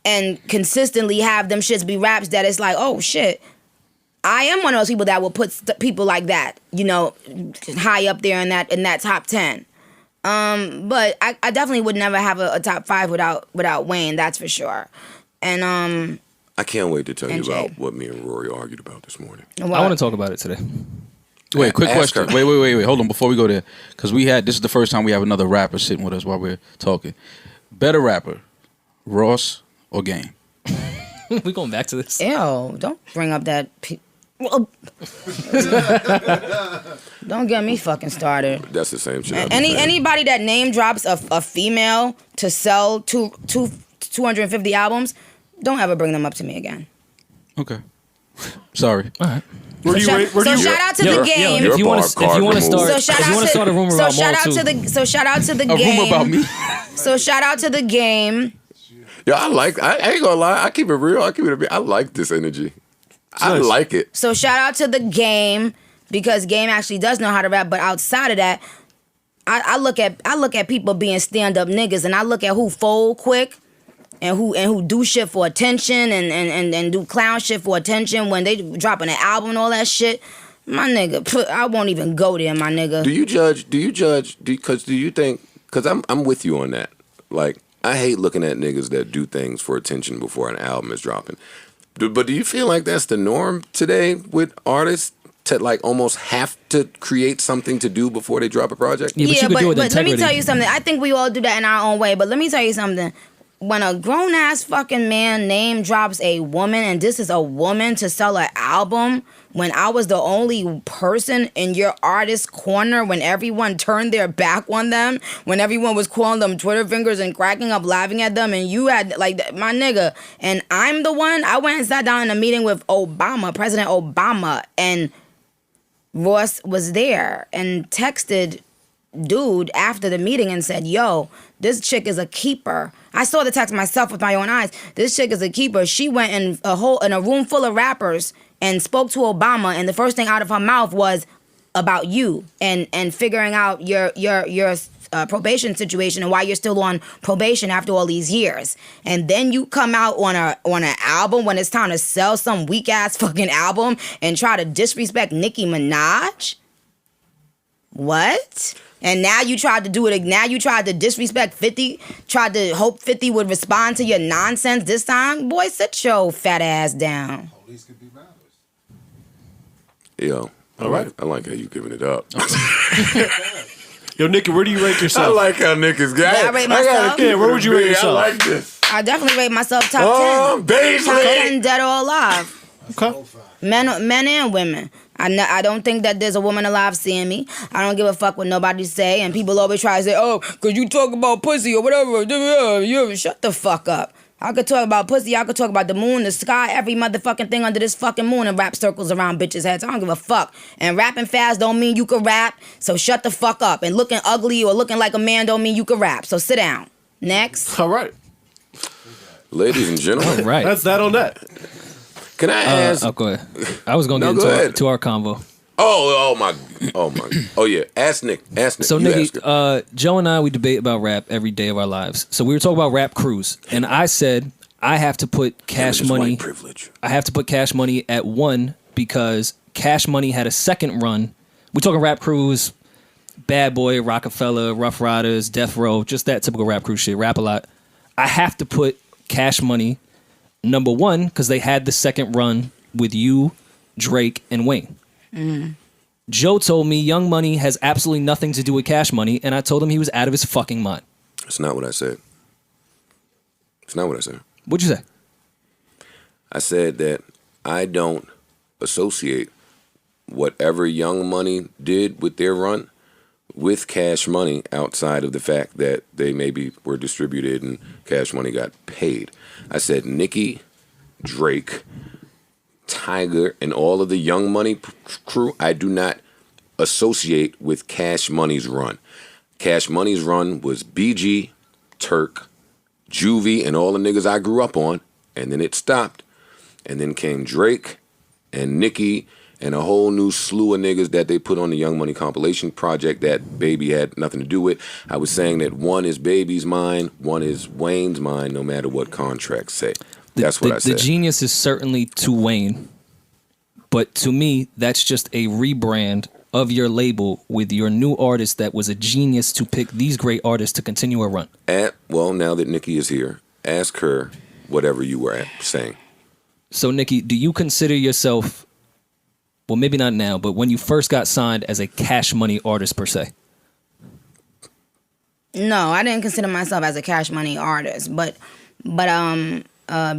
and consistently have them shits be raps that it's like, oh shit. I am one of those people that will put people like that, high up there in that top 10. But I definitely would never have a top 5 without Wayne, that's for sure. And I can't wait to tell you and Jay. about what me and Rory argued about this morning. I want to talk about it today. Wait, quick Ask question. her. Wait. Hold on, before we go there, because this is the first time we have another rapper sitting with us while we're talking. Better rapper, Ross or Game? We going back to this. ew, don't bring up that. Don't get me fucking started. That's the same shit. I've been saying. Anybody that name drops a female to sell 250 albums, don't ever bring them up to me again. Okay. Sorry. All right. Where do you rate? Where do you? Shout out to the game. Your If you want bar to card removed. start, So shout if you out want to to start a rumor about shout Maul out to too. the shout out to the A game. rumor about me? So shout out to the game. Yeah, I ain't gonna lie. I keep it real. I like this energy. I nice. like it. So shout out to the game because game actually does know how to rap. But outside of that, I look at people being stand up niggas, and I look at who fold quick. And who do shit for attention and do clown shit for attention when they dropping an album and all that shit. My nigga, I won't even go there, my nigga. Do you judge? Because do you think? Because I'm with you on that. Like, I hate looking at niggas that do things for attention before an album is dropping. But do you feel like that's the norm today with artists to like almost have to create something to do before they drop a project? Yeah, but you could do it with let me integrity. tell you something. I think we all do that in our own way. But let me tell you something. when a grown ass fucking man name drops a woman, and this is a woman to sell an album, when I was the only person in your artist corner, when everyone turned their back on them, when everyone was calling them Twitter fingers and cracking up laughing at them, and you had like my nigga, and I'm the one. I went and sat down in a meeting with Obama, President Obama, and Ross was there and texted dude after the meeting and said, yo, this chick is a keeper. I saw the text myself with my own eyes. This chick is a keeper. She went in a room full of rappers and spoke to Obama, and the first thing out of her mouth was about you and figuring out your probation situation and why you're still on probation after all these years. And then you come out on an album when it's time to sell some weak ass fucking album and try to disrespect Nicki Minaj? What? And now you tried to do it. Now you tried to disrespect 50. Tried to hope 50 would respond to your nonsense this time. Boy, sit your fat ass down. Police could be rappers. Yo, I like how you giving it up. Yo, Nicki, where do you rank yourself? I like how Nicki's got it. I rate myself? Yeah, where would you rate yourself? I like this. I definitely rate myself top 10. Baby. Top 10 dead or alive. Okay. Men and women. I don't think that there's a woman alive seeing me. I don't give a fuck what nobody say. And people always try to say, oh, because you talk about pussy or whatever. You shut the fuck up. I could talk about pussy. I could talk about the moon, the sky, every motherfucking thing under this fucking moon and rap circles around bitches' heads. I don't give a fuck. And rapping fast don't mean you can rap. So shut the fuck up. And looking ugly or looking like a man don't mean you can rap. So sit down. Next. All right. Ladies and gentlemen. Right. That's that on that. Can I ask? Oh, go ahead. I was going to No, get go into our convo. Oh my. Oh yeah. Ask Nick. So You Nicki, ask her. Joe and I, we debate about rap every day of our lives. So we were talking about rap crews, and I said I have to put Cash Damn it, it's Money. white privilege. I have to put Cash Money at 1 because Cash Money had a second run. We're talking rap crews, Bad Boy, Rockefeller, Rough Riders, Death Row, just that typical rap crew shit. Rap a lot. I have to put Cash Money number 1 because they had the second run with you, Drake, and Wayne. Mm. Joe told me Young Money has absolutely nothing to do with Cash Money, and I told him he was out of his fucking mind. That's not what I said. It's not what I said. What'd you say? I said that I don't associate whatever Young Money did with their run with Cash Money outside of the fact that they maybe were distributed and Cash Money got paid. I said Nicki, Drake, Tiger, and all of the Young Money crew, I do not associate with Cash Money's run. Cash Money's run was BG, Turk, Juvie, and all the niggas I grew up on, and then it stopped. And then came Drake and Nicki and a whole new slew of niggas that they put on the Young Money compilation project that Baby had nothing to do with. I was saying that one is Baby's mine, one is Wayne's mine, no matter what contracts say. That's what I said. The genius is certainly to Wayne, but to me, that's just a rebrand of your label with your new artist that was a genius to pick these great artists to continue a run. Well, now that Nicki is here, ask her whatever you were saying. So, Nicki, do you consider yourself, well, maybe not now, but when you first got signed as a Cash Money artist per se? No, I didn't consider myself as a Cash Money artist, but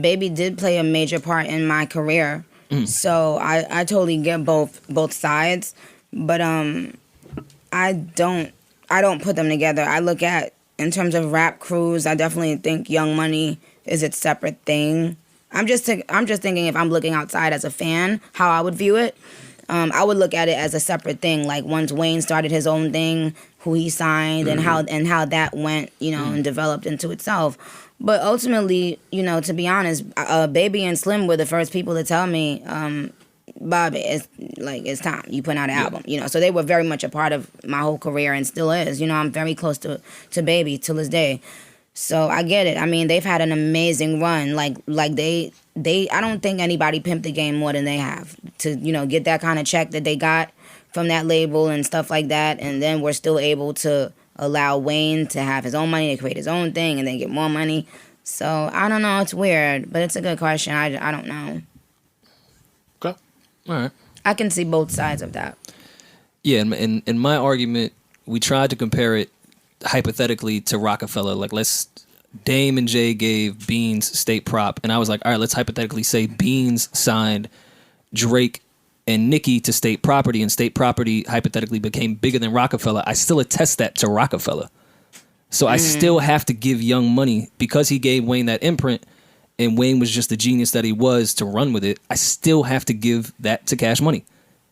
Baby did play a major part in my career. So I totally get both sides, but I don't put them together. I look at, in terms of rap crews, I definitely think Young Money is its separate thing. I'm just thinking, if I'm looking outside as a fan, how I would view it. I would look at it as a separate thing. Like once Wayne started his own thing, who he signed, and how that went, and developed into itself. But ultimately, to be honest, Baby and Slim were the first people to tell me, Bob, it's time. You put out an album, So they were very much a part of my whole career and still is. I'm very close to Baby till this day. So I get it. I mean, they've had an amazing run. Like they I don't think anybody pimped the game more than they have to, get that kind of check that they got from that label and stuff like that. And then we're still able to allow Wayne to have his own money, to create his own thing, and then get more money. So I don't know. It's weird, but it's a good question. I don't know. Okay. All right. I can see both sides of that. Yeah, and in my argument, we tried to compare it hypothetically to Rockefeller. Like, let's Dame and Jay gave Beans State Prop, and I was like, all right, let's hypothetically say Beans signed Drake and Nicki to State Property, and State Property hypothetically became bigger than Rockefeller. I still attest that to Rockefeller. So I still have to give Young Money, because he gave Wayne that imprint, and Wayne was just the genius that he was to run with it. I still have to give that to Cash Money.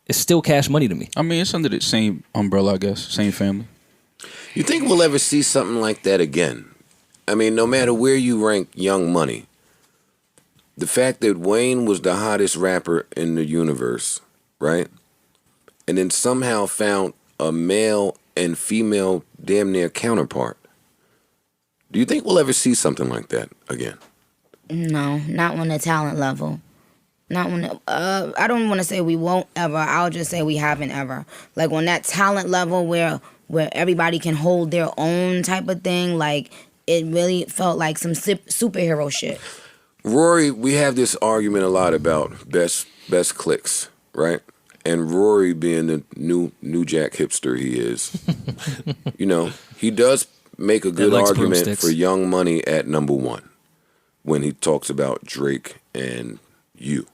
It's still Cash Money to me. I mean, it's under the same umbrella, I guess, same family. You think we'll ever see something like that again? I mean, no matter where you rank Young Money, the fact that Wayne was the hottest rapper in the universe, right? And then somehow found a male and female damn near counterpart. Do you think we'll ever see something like that again? No, not on the talent level. Not when. I don't want to say we won't ever. I'll just say we haven't ever. Like on that talent level where everybody can hold their own type of thing. Like it really felt like some superhero shit. Rory, we have this argument a lot about best clicks, right? And Rory, being the new jack hipster he is, you know, he does make a good argument for Young Money at number one when he talks about Drake and you.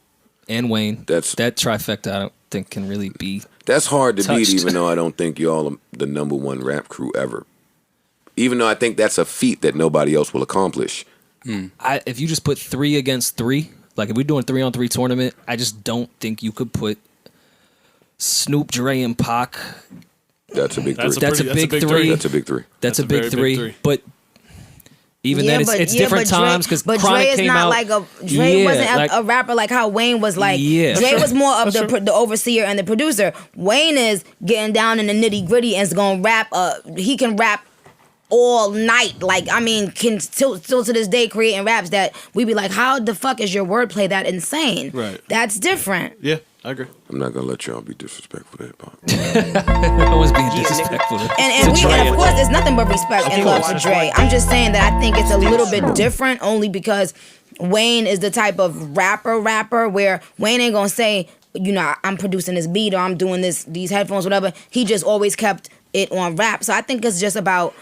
And Wayne. That trifecta I don't think can really be That's hard to touched. beat, even though I don't think y'all are the number one rap crew ever. Even though I think that's a feat that nobody else will accomplish. If you just put 3 against 3, like if we're doing 3-on-3 tournament, I just don't think you could put Snoop, Dre, and Pac. That's a big three. That's a big three. That's a big three. That's a big three. But even then, it's different times because But Chronic Dre is came not out. like Dre wasn't a rapper like how Wayne was like. Yeah. Dre was more of the overseer and the producer. Wayne is getting down in the nitty gritty and is gonna rap. He can rap all night. Like, I mean, can still to this day creating raps that we be like, how the fuck is your wordplay that insane? Right. That's different. Yeah, I agree. I'm not gonna let y'all be disrespectful to hip hop. I was being disrespectful. And of course, there's nothing but respect and love for Dre. I'm just saying that I think it's a little bit different only because Wayne is the type of rapper where Wayne ain't gonna say, you know, I'm producing this beat or I'm doing these headphones, whatever. He just always kept it on rap. So I think it's just about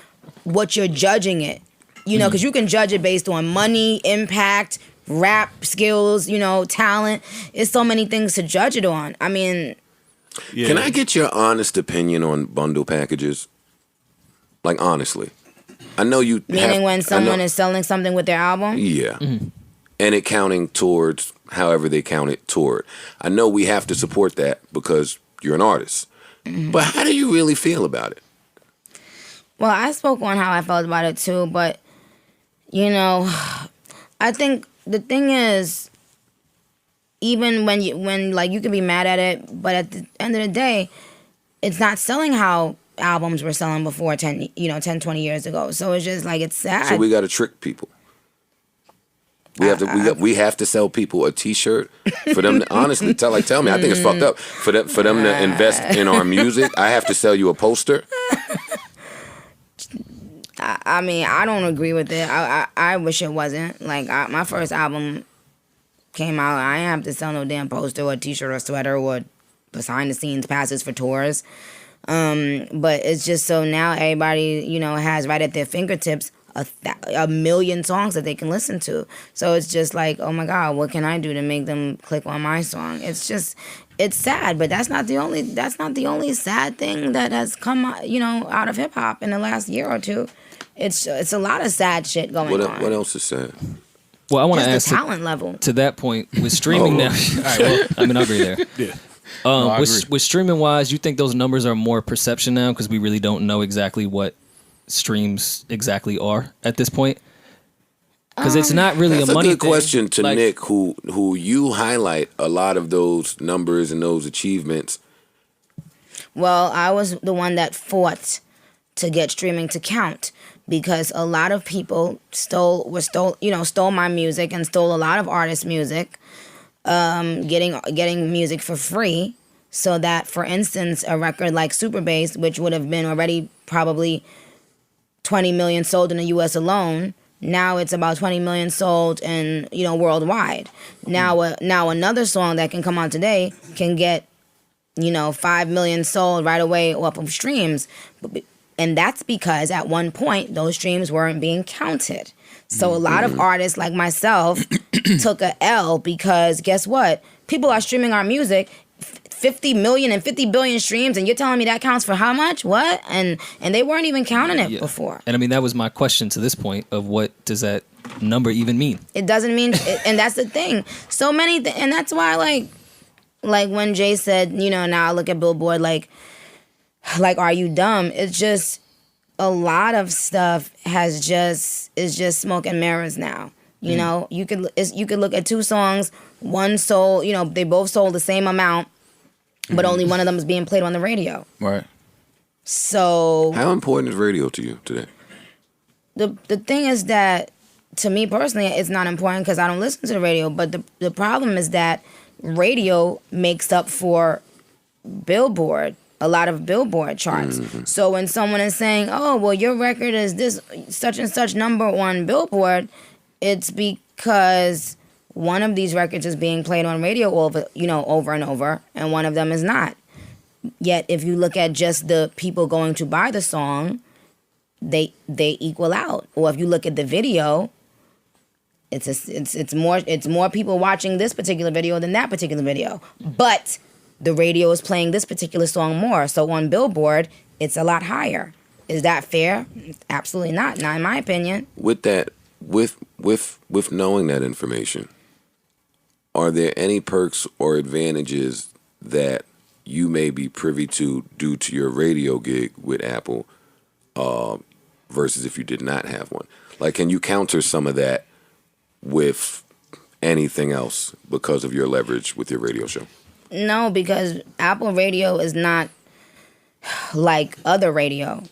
what you're judging it, you know, because you can judge it based on money, impact, rap skills, you know, talent. It's so many things to judge it on. I mean, yeah. Can I get your honest opinion on bundle packages? Like, honestly, I know you. Meaning when someone is selling something with their album. Yeah, and it counting towards however they count it toward. I know we have to support that because you're an artist, but how do you really feel about it? Well, I spoke on how I felt about it too, but, you know, I think the thing is, even when you can be mad at it, but at the end of the day, it's not selling how albums were selling before 10, 20 years ago. So it's just like, it's sad. So we got to trick people. We have to sell people a T-shirt for them to honestly tell me. I think it's fucked up for them to invest in our music. I have to sell you a poster. I mean, I don't agree with it. I wish it wasn't. Like, my first album came out, I didn't have to sell no damn poster or T-shirt or sweater or behind-the-scenes passes for tours. But it's just so now everybody, you know, has right at their fingertips a million songs that they can listen to. So it's just like, oh my God, what can I do to make them click on my song? It's just, it's sad, but that's not the only sad thing that has come, you know, out of hip hop in the last year or two. It's a lot of sad shit going on. What else is sad? Well, I want to ask the talent level to that point with streaming now. All right, well, I mean, I'll agree there. Yeah. I agree. With streaming wise, you think those numbers are more perception now because we really don't know exactly what streams exactly are at this point? Because it's not really That's a money good thing. question to Nick, who you highlight a lot of those numbers and those achievements. Well, I was the one that fought to get streaming to count because a lot of people stole my music and stole a lot of artists' music, getting music for free. So that, for instance, a record like Super Bass, which would have been already probably 20 million sold in the U.S. alone. Now it's about 20 million sold in, you know, worldwide. Now another song that can come out today can get, you know, 5 million sold right away off of streams. And that's because at one point those streams weren't being counted. So a lot of artists like myself took a L because guess what? People are streaming our music, 50 million and 50 billion streams, and you're telling me that counts for how much? What? And they weren't even counting it before. And I mean, that was my question to this point of what does that number even mean? It doesn't mean, and that's the thing. So many, and that's why like when Jay said, now I look at Billboard like, are you dumb? It's just a lot of stuff is just smoke and mirrors now. You know, you could look at two songs, one sold, they both sold the same amount, but only one of them is being played on the radio. Right. So how important is radio to you today? The thing is that to me personally, it's not important because I don't listen to the radio. But the problem is that radio makes up for Billboard, a lot of Billboard charts. So when someone is saying, "Oh, well, your record is this such and such number on Billboard," it's because one of these records is being played on radio over and over, and one of them is not. Yet, if you look at just the people going to buy the song, they equal out. Or if you look at the video, it's more people watching this particular video than that particular video. But the radio is playing this particular song more. So on Billboard, it's a lot higher. Is that fair? Absolutely not. Not in my opinion. With that, with knowing that information, are there any perks or advantages that you may be privy to due to your radio gig with Apple versus if you did not have one? Like, can you counter some of that with anything else because of your leverage with your radio show? No, because Apple Radio is not like other radio.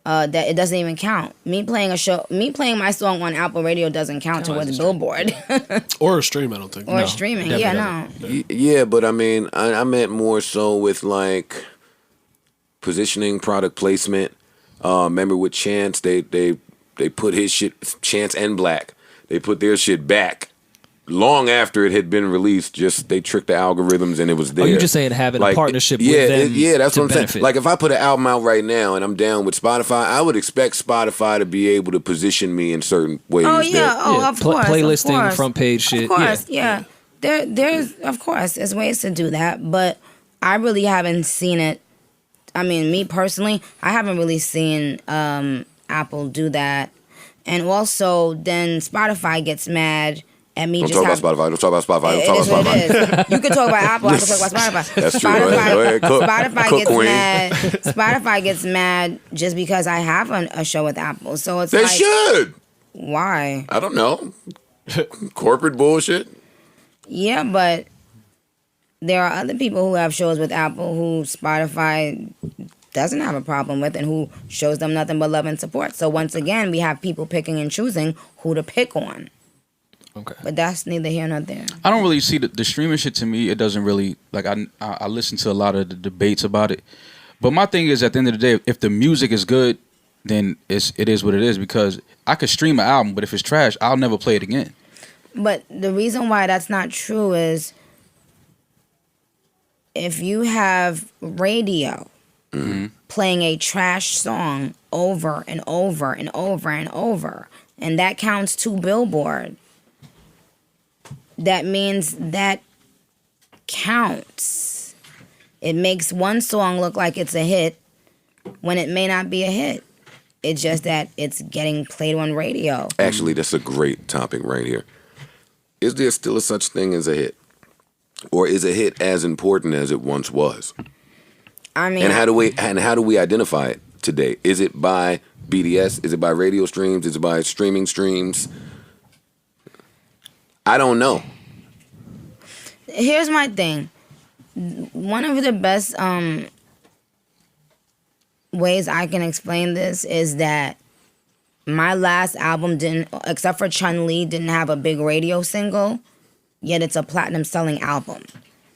That it doesn't even count. Me playing my song on Apple Radio doesn't count towards Billboard. Or a stream, I don't think. Or streaming, no. Yeah, but I mean, I meant more so with like positioning, product placement. Remember with Chance, they put his shit, Chance and Black, they put their shit back long after it had been released. Just they tricked the algorithms and it was there. Oh, you just saying having a partnership with them? Yeah, that's to what I'm benefit. saying. Like if I put an album out right now and I'm down with Spotify, I would expect Spotify to be able to position me in certain ways. Oh yeah, of course, playlisting, of course. front page shit. Of course, yeah. There's of course there's ways to do that, but I really haven't seen it. I mean, me personally, I haven't really seen Apple do that, and also then Spotify gets mad. And me Don't just talk about Spotify. Don't talk about Spotify. Don't talk about Spotify. You can talk about Apple. I can talk about Spotify. That's true. Go ahead. Spotify Cook gets queen. mad. Spotify gets mad just because I have a show with Apple. So it's They should. Why? I don't know. Corporate bullshit. Yeah, but there are other people who have shows with Apple who Spotify doesn't have a problem with and who shows them nothing but love and support. So once again, we have people picking and choosing who to pick on. Okay. But that's neither here nor there. I don't really see the streaming shit. To me, it doesn't really, like, I listen to a lot of the debates about it. But my thing is, at the end of the day, if the music is good, then it is what it is, because I could stream an album, but if it's trash, I'll never play it again. But the reason why that's not true is if you have radio playing a trash song over and over and over and over, and that counts to Billboard, that means that counts. It makes one song look like it's a hit when it may not be a hit. It's just that it's getting played on radio. Actually, that's a great topic right here. Is there still a such thing as a hit? Or is a hit as important as it once was? I mean, And how do we identify it today? Is it by BDS? Is it by radio streams? Is it by streaming streams? I don't know. Here's my thing. One of the best ways I can explain this is that my last album didn't, except for Chun-Li, didn't have a big radio single, yet it's a platinum selling album.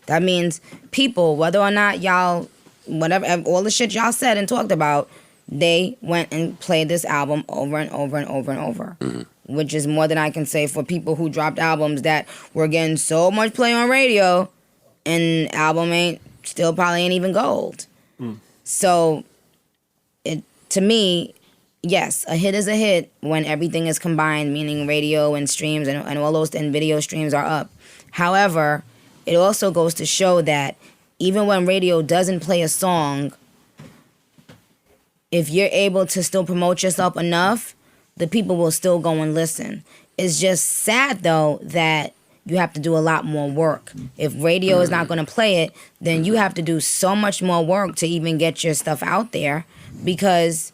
That means people, whether or not y'all, whatever, all the shit y'all said and talked about, they went and played this album over and over and over and over. Which is more than I can say for people who dropped albums that were getting so much play on radio and album probably ain't even gold. So to me, yes, a hit is a hit when everything is combined, meaning radio and streams and all those and video streams are up. However, it also goes to show that even when radio doesn't play a song, if you're able to still promote yourself enough, the people will still go and listen. It's just sad, though, that you have to do a lot more work. If radio is not going to play it, then you have to do so much more work to even get your stuff out there because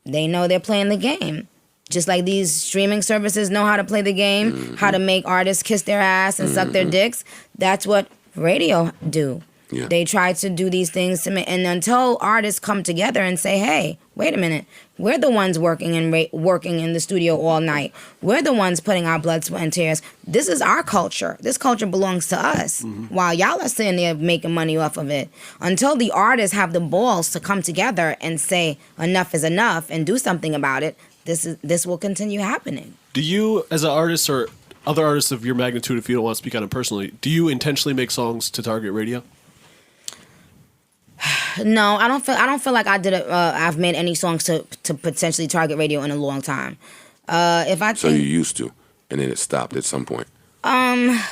they know they're playing the game. Just like these streaming services know how to play the game, how to make artists kiss their ass and suck their dicks. That's what radio do. Yeah. They try to do these things to and until artists come together and say, "Hey, wait a minute, we're the ones working in the studio all night. We're the ones putting our blood, sweat, and tears. This is our culture. This culture belongs to us. While y'all are sitting there making money off of it, until the artists have the balls to come together and say enough is enough and do something about it, this will continue happening." Do you, as an artist or other artists of your magnitude, if you don't want to speak on it personally, do you intentionally make songs to target radio? No, I don't feel like I did it. I've made any songs to potentially target radio in a long time. So you used to, and then it stopped at some point. I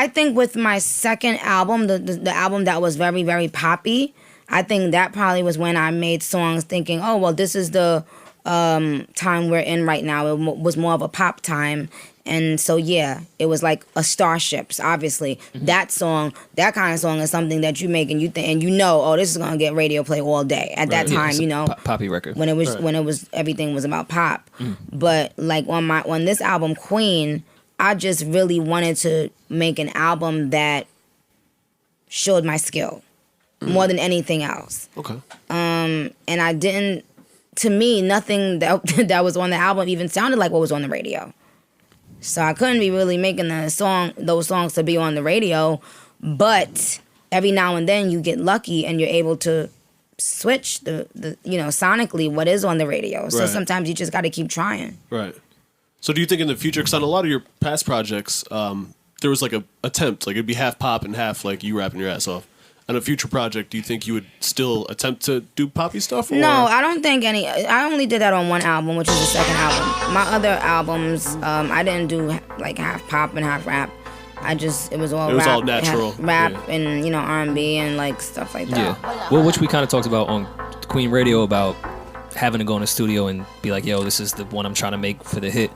think with my second album, the album that was very, very poppy, I think that probably was when I made songs thinking, oh well, this is the time we're in right now. It was more of a pop time. And so, yeah, it was like a Starships, obviously. That song, that kind of song is something that you make and you think, and you know, oh, this is going to get radio play all day. At that time, you know. Poppy record. When it was, everything was about pop. But like on this album, Queen, I just really wanted to make an album that showed my skill more than anything else. Okay. And I didn't, to me, nothing that was on the album even sounded like what was on the radio. So I couldn't be really making those songs to be on the radio, but every now and then you get lucky and you're able to switch the sonically what is on the radio. So sometimes you just got to keep trying. Right. So do you think in the future, because on a lot of your past projects, there was like a attempt, like it'd be half pop and half like you rapping your ass off. On a future project, do you think you would still attempt to do poppy stuff? Or? No, I don't think any. I only did that on one album, which was the second album. My other albums, I didn't do like half pop and half rap. It was all natural. Rap and R&B and like stuff like that. Yeah. Well, which we kind of talked about on Queen Radio about having to go in the studio and be like, yo, this is the one I'm trying to make for the hit.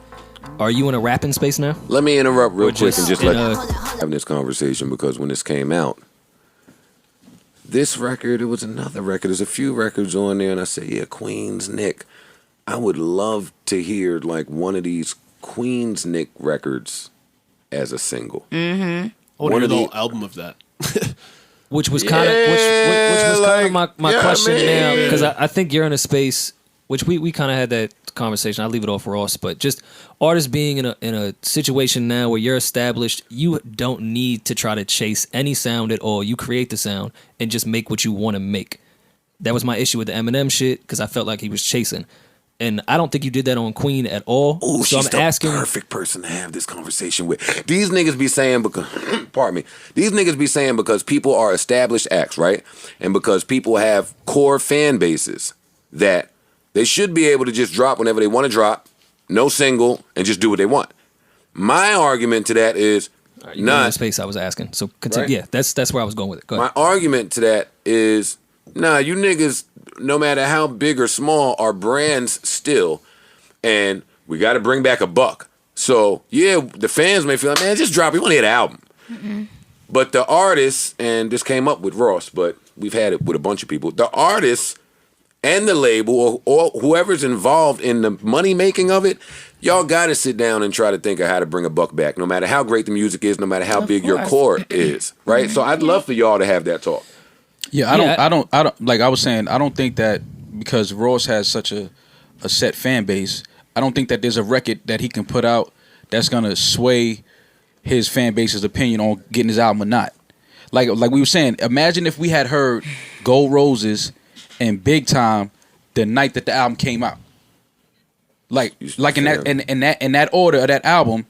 Are you in a rapping space now? Let me interrupt real quick and just having this conversation because when this came out, this record, it was another record. There's a few records on there, and I said, yeah, Queen's Nick. I would love to hear like one of these Queen's Nick records as a single. Mm-hmm. I want to hear the whole album of that. Which was kind of my question now, because I think you're in a space, which we kind of had that conversation. I'll leave it off for Ross, but just artists being in a situation now where you're established, you don't need to try to chase any sound at all. You create the sound and just make what you want to make. That was my issue with the Eminem shit because I felt like he was chasing. And I don't think you did that on Queen at all. Oh, so she's the perfect person to have this conversation with. These niggas be saying because, pardon me, these niggas be saying because people are established acts, right? And because people have core fan bases that they should be able to just drop whenever they want to drop, no single, and just do what they want. My argument to that is not the space I was asking. So continue. Right? Yeah, that's where I was going with it. Go ahead. My argument to that is, nah, you niggas, no matter how big or small, are brands still, and we got to bring back a buck. So yeah, the fans may feel like, man, just drop it. We want to hear the album. Mm-mm. But the artists, and this came up with Ross, but we've had it with a bunch of people. The artists and the label or whoever's involved in the money making of it, y'all got to sit down and try to think of how to bring a buck back, no matter how great the music is, no matter how big your core is, right? So I'd love for y'all to have that talk. Yeah, I don't like I was saying, I don't think that because Ross has such a set fan base, I don't think that there's a record that he can put out that's gonna sway his fan base's opinion on getting his album or not. Like we were saying, imagine if we had heard Gold Roses and Big Time the night that the album came out. Like in that order of that album,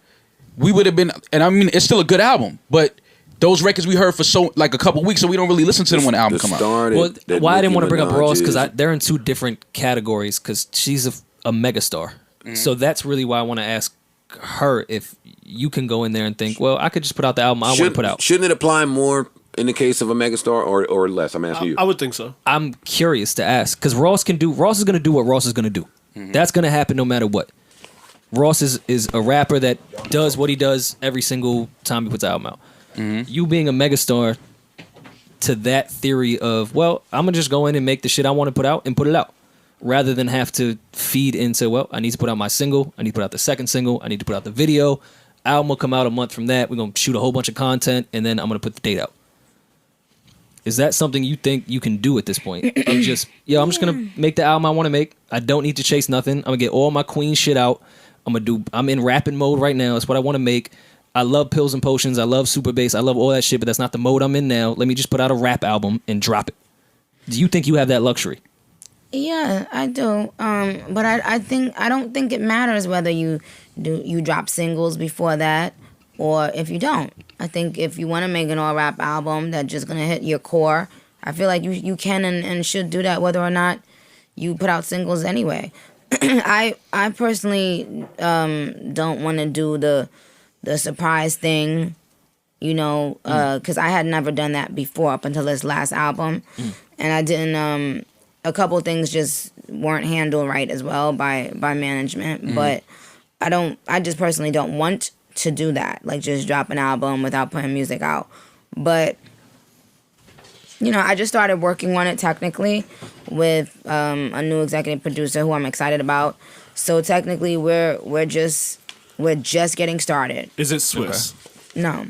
we would have been, and I mean it's still a good album, but those records we heard for a couple weeks, so we don't really listen to them when the album come out. Well, why I didn't want to bring up Ross because they're in two different categories. Because she's a megastar, so that's really why I want to ask her if you can go in there and think, well, I could just put out the album I want to put out. Shouldn't it apply more in the case of a megastar or less? I'm asking you. I would think so. I'm curious to ask because Ross is going to do what Ross is going to do. That's going to happen no matter what. Ross is a rapper that does what he does every single time he puts an album out. You being a megastar, to that theory of, well, I'm going to just go in and make the shit I want to put out and put it out. Rather than have to feed into, well, I need to put out my single, I need to put out the second single, I need to put out the video. Album will come out a month from that. We're going to shoot a whole bunch of content, and then I'm going to put the date out. Is that something you think you can do at this point? I'm just going to make the album I want to make. I don't need to chase nothing. I'm going to get all my queen shit out. I'm in rapping mode right now. It's what I want to make. I love Pills and Potions. I love Super Bass. I love all that shit, but that's not the mode I'm in now. Let me just put out a rap album and drop it. Do you think you have that luxury? Yeah, I do. But I don't think it matters whether you drop singles before that or if you don't. I think if you want to make an all rap album that's just gonna hit your core, I feel like you can and should do that whether or not you put out singles anyway. I personally don't want to do the surprise thing, because I had never done that before up until this last album, and I didn't. A couple of things just weren't handled right as well by management, but I just personally don't want to do that, like just drop an album without putting music out. But I just started working on it technically with a new executive producer who I'm excited about. So technically we're just getting started. Is it Swiss? Okay. No.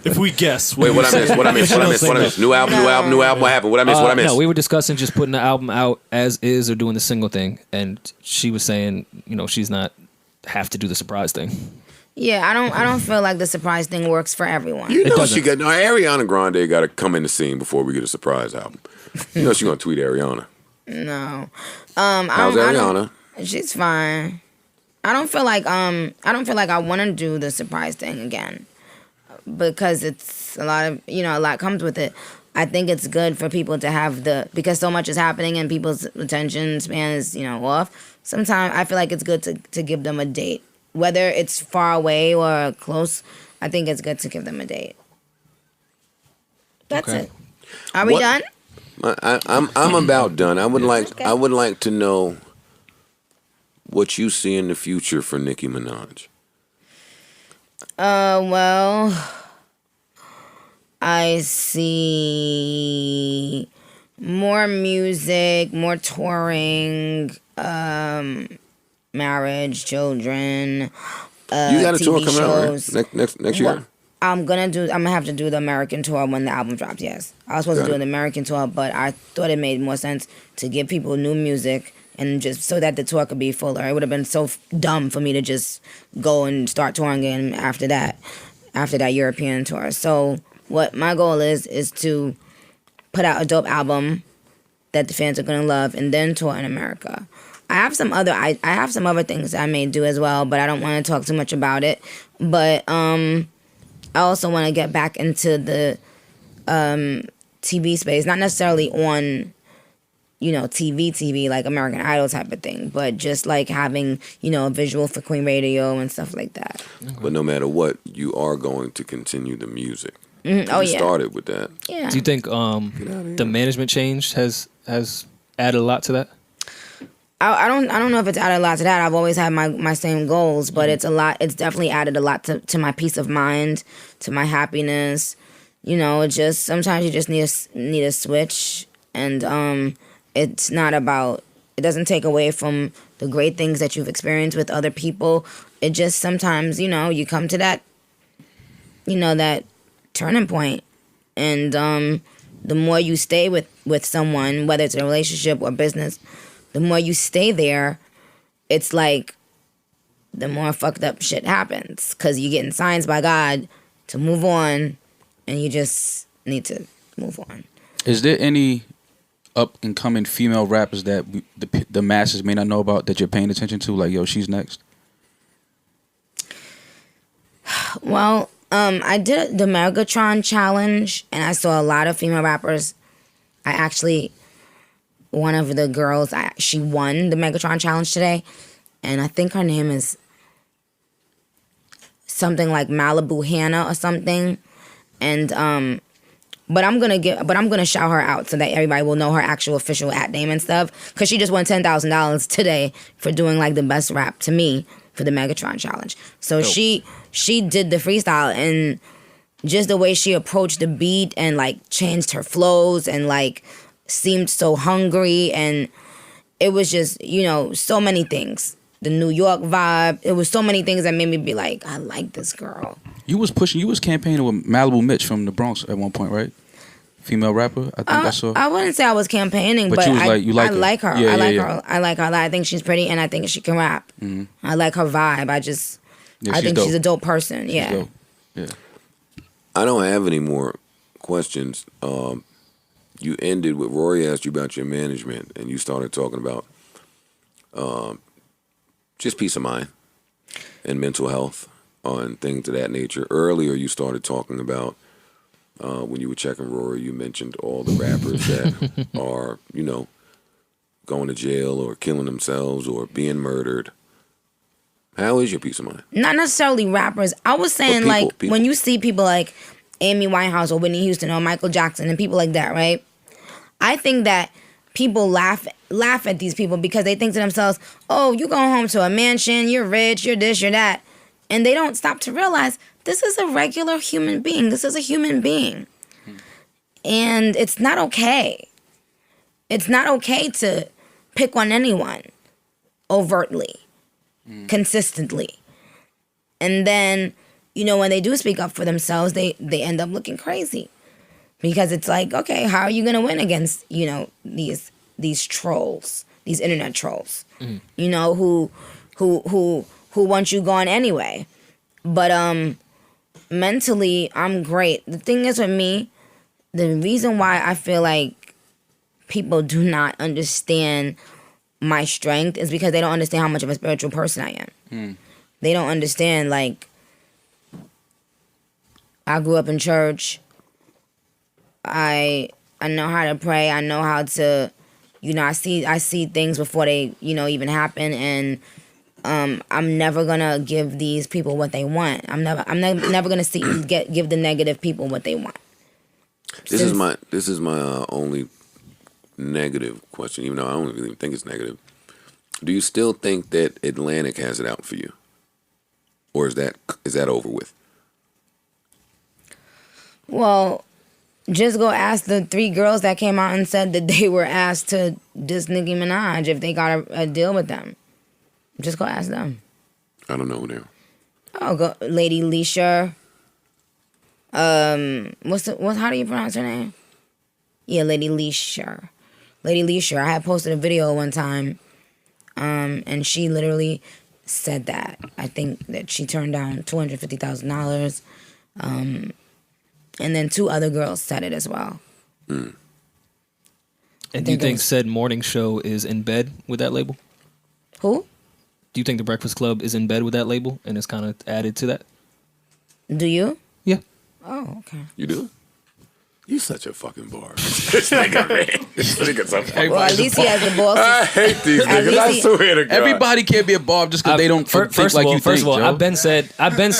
If we guess. Wait, what I missed? New album. What happened? What I missed? No, we were discussing just putting the album out as is or doing the single thing. And she was saying, she's not have to do the surprise thing. Yeah, I don't feel like the surprise thing works for everyone. Ariana Grande got to come in the scene before we get a surprise album. She's gonna tweet Ariana. No. How's Ariana? She's fine. I don't feel like I want to do the surprise thing again because it's a lot comes with it. I think it's good for people to have because so much is happening and people's attention span is off. Sometimes I feel like it's good to give them a date, whether it's far away or close. I think it's good to give them a date. That's it. Are we done? I'm about done. I would like to know what you see in the future for Nicki Minaj. Well, I see more music, more touring, marriage, children, you got a tour coming out, right? Next year? I'm gonna have to do the American tour when the album drops, yes. I was supposed to do an American tour, but I thought it made more sense to give people new music and just so that the tour could be fuller. It would have been so dumb for me to just go and start touring again after that European tour. So what my goal is to put out a dope album that the fans are gonna love and then tour in America. I have some other things I may do as well, but I don't want to talk too much about it. But I also want to get back into the TV space, not necessarily on TV like American Idol type of thing, but just like having a visual for Queen Radio and stuff like that. But no matter what, you are going to continue the music. Mm-hmm. Oh yeah, started with that. Yeah. Do you think the management change has added a lot to that? I don't know if it's added a lot to that. I've always had my same goals, but it's definitely added a lot to my peace of mind, to my happiness. It's just sometimes you just need a switch, and it doesn't take away from the great things that you've experienced with other people. It just sometimes, you come to that, that turning point. And the more you stay with someone, whether it's a relationship or business, the more you stay there, it's like the more fucked up shit happens. Because you're getting signs by God to move on, and you just need to move on. Is there any up and coming female rappers that the masses may not know about that you're paying attention to? Like, yo, she's next. Well, I did the Megatron challenge, and I saw a lot of female rappers. One of the girls, she won the Megatron challenge today, and I think her name is something like Malibu Hannah or something. And but I'm gonna shout her out so that everybody will know her actual official name and stuff, because she just won $10,000 today for doing like the best rap to me for the Megatron challenge. So she did the freestyle, and just the way she approached the beat and like changed her flows and like seemed so hungry, and it was just, so many things. The New York vibe. It was so many things that made me be like, I like this girl. You was campaigning with Malibu Mitch from the Bronx at one point, right? Female rapper, I think I saw. I wouldn't say I was campaigning, but you was I like her. Yeah, I like yeah. her. I like her a lot. I think she's pretty, and I think she can rap. Mm-hmm. I like her vibe. I think she's a dope person. Yeah. Dope. Yeah. I don't have any more questions. You ended with Rory asked you about your management, and you started talking about just peace of mind and mental health and things of that nature. Earlier, you started talking about when you were checking Rory, you mentioned all the rappers that are, going to jail or killing themselves or being murdered. How is your peace of mind? Not necessarily rappers. I was saying, people. When you see people like Amy Winehouse or Whitney Houston or Michael Jackson and people like that, right? I think that people laugh at these people because they think to themselves, oh, you go home to a mansion, you're rich, you're this, you're that. And they don't stop to realize this is a regular human being. This is a human being. And it's not okay. It's not okay to pick on anyone overtly, consistently. And then, when they do speak up for themselves, they end up looking crazy. Because it's like, okay, how are you going to win against, these trolls, these internet trolls, who want you gone anyway. But mentally, I'm great. The thing is with me, the reason why I feel like people do not understand my strength is because they don't understand how much of a spiritual person I am. They don't understand, like, I grew up in church. I know how to pray. I know how to, I see things before they, even happen, and I'm never gonna give these people what they want. I'm never gonna give the negative people what they want. This is my only negative question, even though I don't really think it's negative. Do you still think that Atlantic has it out for you, or is that over with? Well, just go ask the 3 girls that came out and said that they were asked to diss Nicki Minaj if they got a deal with them. Just go ask them. I don't know who they are. Oh, go Lady Leisha. How do you pronounce her name? Yeah, Lady Leisha. Lady Leisha. I had posted a video one time, and she literally said that. I think that she turned down $250,000. And then 2 other girls said it as well. And do you think said morning show is in bed with that label? Who? Do you think the Breakfast Club is in bed with that label and it's kind of added to that? Do you? Yeah. Oh, okay. You do? You such a fucking bar. This nigga, man. This nigga's a fucking Well, at least he has the balls. I hate these niggas. I swear to God. Everybody can't be a Bob just because they don't think like you think. First of all, Joe. I've been said. I think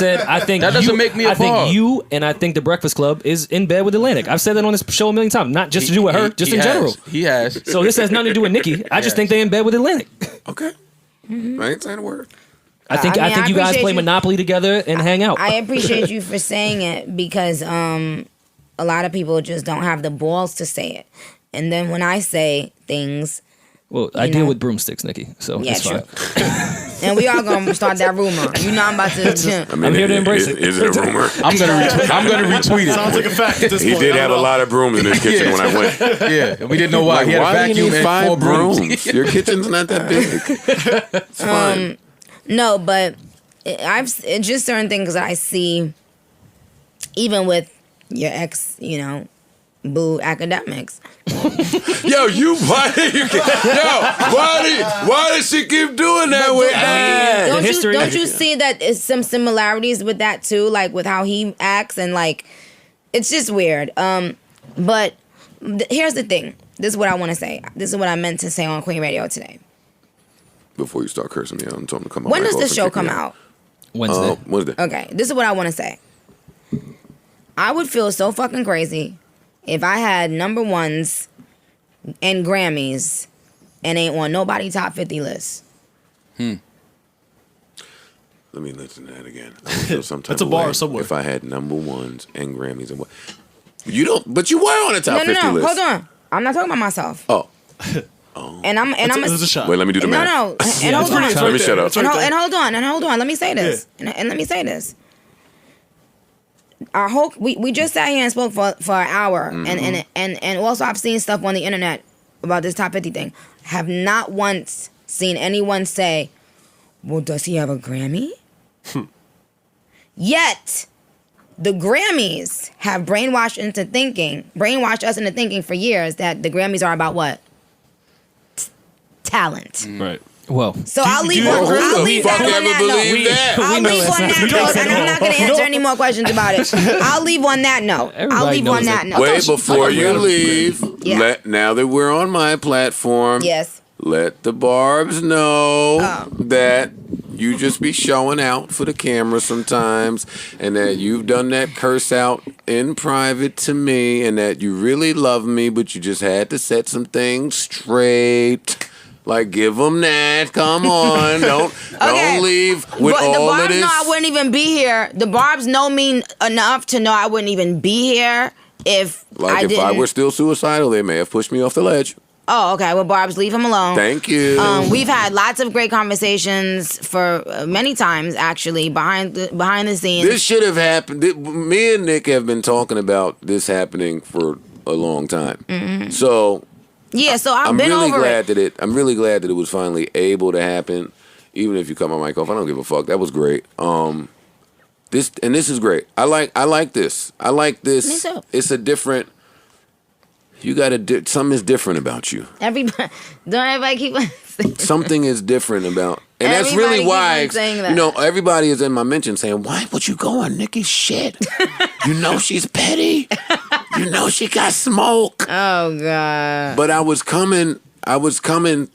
that doesn't make me a I think Bob. you and I think the Breakfast Club is in bed with Atlantic. I've said that on this show a million times. Not just to do with her, just in general. He has. So this has nothing to do with Nicki. I just think they in bed with Atlantic. Okay. I ain't saying a word. I think you guys play Monopoly together and hang out. I appreciate you for saying it because a lot of people just don't have the balls to say it. And then when I say things... Well, I deal with broomsticks, Nicki, so yeah, it's true. fine. And we are going to start that rumor. I'm about to... I'm here to embrace it. Is it a rumor? I'm gonna retweet it. Sounds like a fact at this He point. did have a lot of brooms in his kitchen when I went. Yeah, we didn't know why. He had a why do you vacuum need and 4 5 brooms. brooms? Your kitchen's not that big. It's fine. No, but it's just certain things that I see, even with your ex, boo academics. Yo, why does she keep doing that with ass? Don't you see that it's some similarities with that too, like with how he acts and like it's just weird. But here's the thing. This is what I want to say. This is what I meant to say on Queen Radio today. Before you start cursing me out, I'm telling them to come out. When does this show come out? Wednesday. Okay, this is what I want to say. I would feel so fucking crazy if I had number ones and Grammys and ain't on nobody top 50 list. Let me listen to that again. I would feel some type That's a of bar way somewhere. if I had number ones and Grammys and what. You don't, but you were on the top 50 list. Hold on. I'm not talking about myself. Oh. It was a shot. Wait, let me do the math. No, and hold on. Let me shut up. And hold on. Let me say this. And let me say this. Our whole we just sat here and spoke for an hour, and also I've seen stuff on the internet about this top 50 thing. Have not once seen anyone say, "Well, does he have a Grammy?" Yet, the Grammys have brainwashed us into thinking for years that the Grammys are about what? Talent. Right. Well, So I'll leave Who that the fuck on ever that note. believed that? I'll know leave that's on not that the note, case and I'm not going to answer any more questions about it. I'll leave on that note. Everybody knows that. Wait, before you leave, Yeah. now that we're on my platform, Yes. let the Barbs know Oh. that you just be showing out for the camera sometimes, and that you've done that curse out in private to me, and that you really love me, but you just had to set some things straight. Like, give them that. Come on. Don't leave with But the all of Barbs this. know I wouldn't even be here. The Barbs know me enough to know I wouldn't even be here if I If didn't. I were still suicidal, they may have pushed me off the ledge. Oh, okay. Well, Barbs, leave him alone. Thank you. We've had lots of great conversations for many times, actually, behind the scenes. This should have happened. Me and Nick have been talking about this happening for a long time. Mm-hmm. So Yeah, so I've I'm been really over glad it. I'm really glad that it was finally able to happen. Even if you cut my mic off, I don't give a fuck. That was great. This is great. I like this. I like this. Me too. It's a different. You got to something is different about you. Don't everybody keep on saying that. Something is different about, and that's Everybody really keep why. on saying that. You know, everybody is in my mention saying, "Why would you go on Nicki's shit? You know she's petty. You know she got smoke." Oh, God. But I was coming.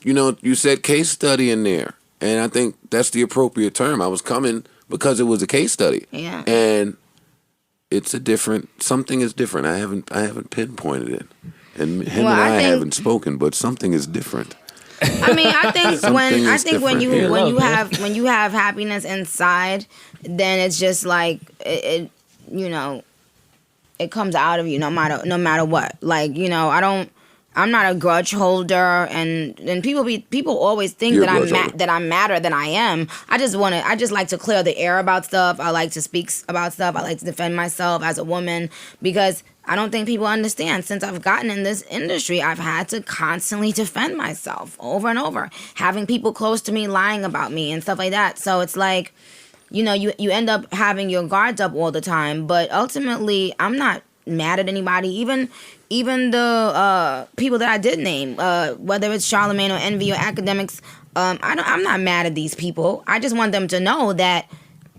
You know, you said case study in there, and I think that's the appropriate term. I was coming because it was a case study. Yeah. And it's something is different. I haven't pinpointed it. And him Well, and I I think- haven't spoken, but something is different. I mean, I think Something is when different. you have happiness inside, then it's just like it you know, it comes out of you no matter what. Like, you know, I'm not a grudge holder, and people always think You're that a grudge holder. that I'm madder than I am. I just like to clear the air about stuff. I like to speak about stuff. I like to defend myself as a woman because I don't think people understand. Since I've gotten in this industry, I've had to constantly defend myself over and over, having people close to me lying about me and stuff like that. So it's like, you know, you end up having your guards up all the time, but ultimately I'm not mad at anybody, even the people that I did name, whether it's Charlemagne or Envy or academics. I'm not mad at these people. I just want them to know that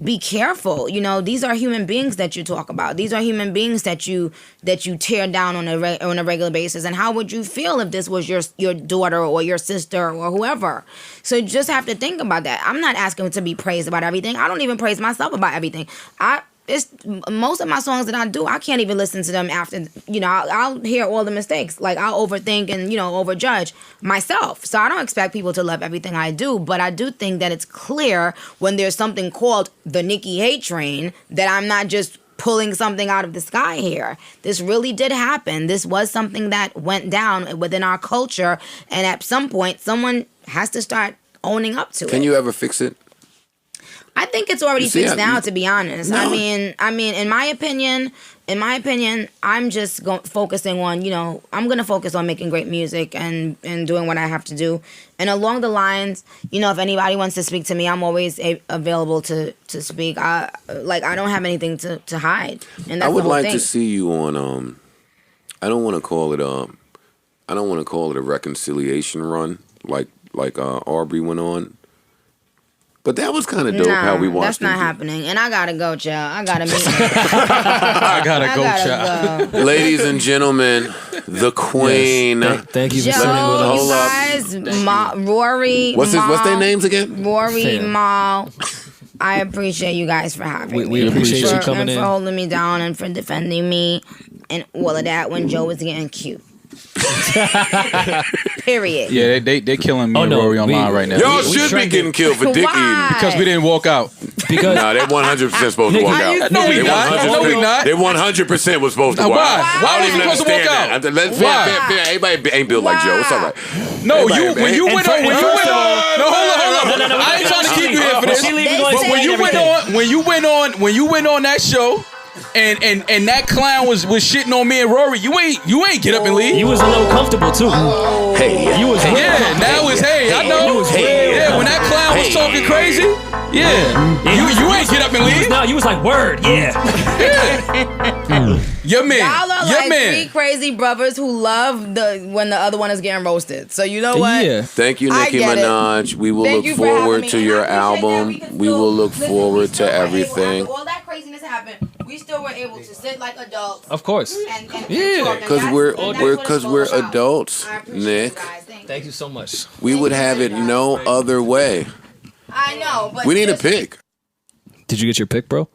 be careful. You know, these are human beings that you talk about. These are human beings that you tear down on a regular basis. And how would you feel if this was your daughter or your sister or whoever? So you just have to think about that. I'm not asking to be praised about everything. I don't even praise myself about everything. It's most of my songs that I do, I can't even listen to them after, you know, I'll hear all the mistakes. Like, I'll overthink and, you know, overjudge myself. So I don't expect people to love everything I do, but I do think that it's clear when there's something called the Nicki hate train that I'm not just pulling something out of the sky here. This really did happen. This was something that went down within our culture, and at some point, someone has to start owning up to it. Can you ever fix it? I think it's already fixed now, to be honest. No. I mean, in my opinion, I'm just focusing on, you know, I'm going to focus on making great music and doing what I have to do. And along the lines, you know, if anybody wants to speak to me, I'm always available to speak. I don't have anything to hide. And that's I would the whole like thing. to see you on I don't want to call it a reconciliation run like Aubrey went on. But that was kind of dope how we watched. That's not happening. And I gotta go, child. I gotta meet. I gotta go, child. Go. Ladies and gentlemen, the queen. Yes. Thank you for Yo, sitting with us. you guys, Rory, What's their names again? Rory, Fam. Mal. I appreciate you guys for having me. We appreciate you coming and in. for holding me down and for defending me and all of that when Joe was getting cute. Period. Yeah, they killing me and Rory online right now. Y'all should be getting killed for dick eating. Because we didn't walk out. Because Nah, they 100% supposed to walk out. No, we not. No, we not. They 100% was supposed to walk Why? out. Why I don't was even we supposed to understand walk that. out? Fair. Everybody ain't built like Joe. It's all right. No, Everybody- when you went on. No, hold on. I ain't trying to keep you here for this. But when you went on that show. And that clown was shitting on me and Rory. You ain't get up and leave. you was a little comfortable too. Hey, You was Now it's I know. You was real When that clown was talking crazy. You ain't get up and leave. No, you was like, word, yeah. Your man. Y'all are Your like man. three crazy brothers who love when the other one is getting roasted. So you know what? Yeah. Thank you, I Nicki get it. Minaj. We will Thank look you for having forward me. to And your I appreciate that album. we can We will still- look listen, forward we to still were able, everything. after all that craziness happened, we still were able to sit like adults. Of course. And Yeah, talk. And Because that's- we're and that's what it's all about. adults, I appreciate Nick. you guys. Thank you. Thank you so much. We would have it no other way. I know, but We need a just- pick. Did you get your pick, bro?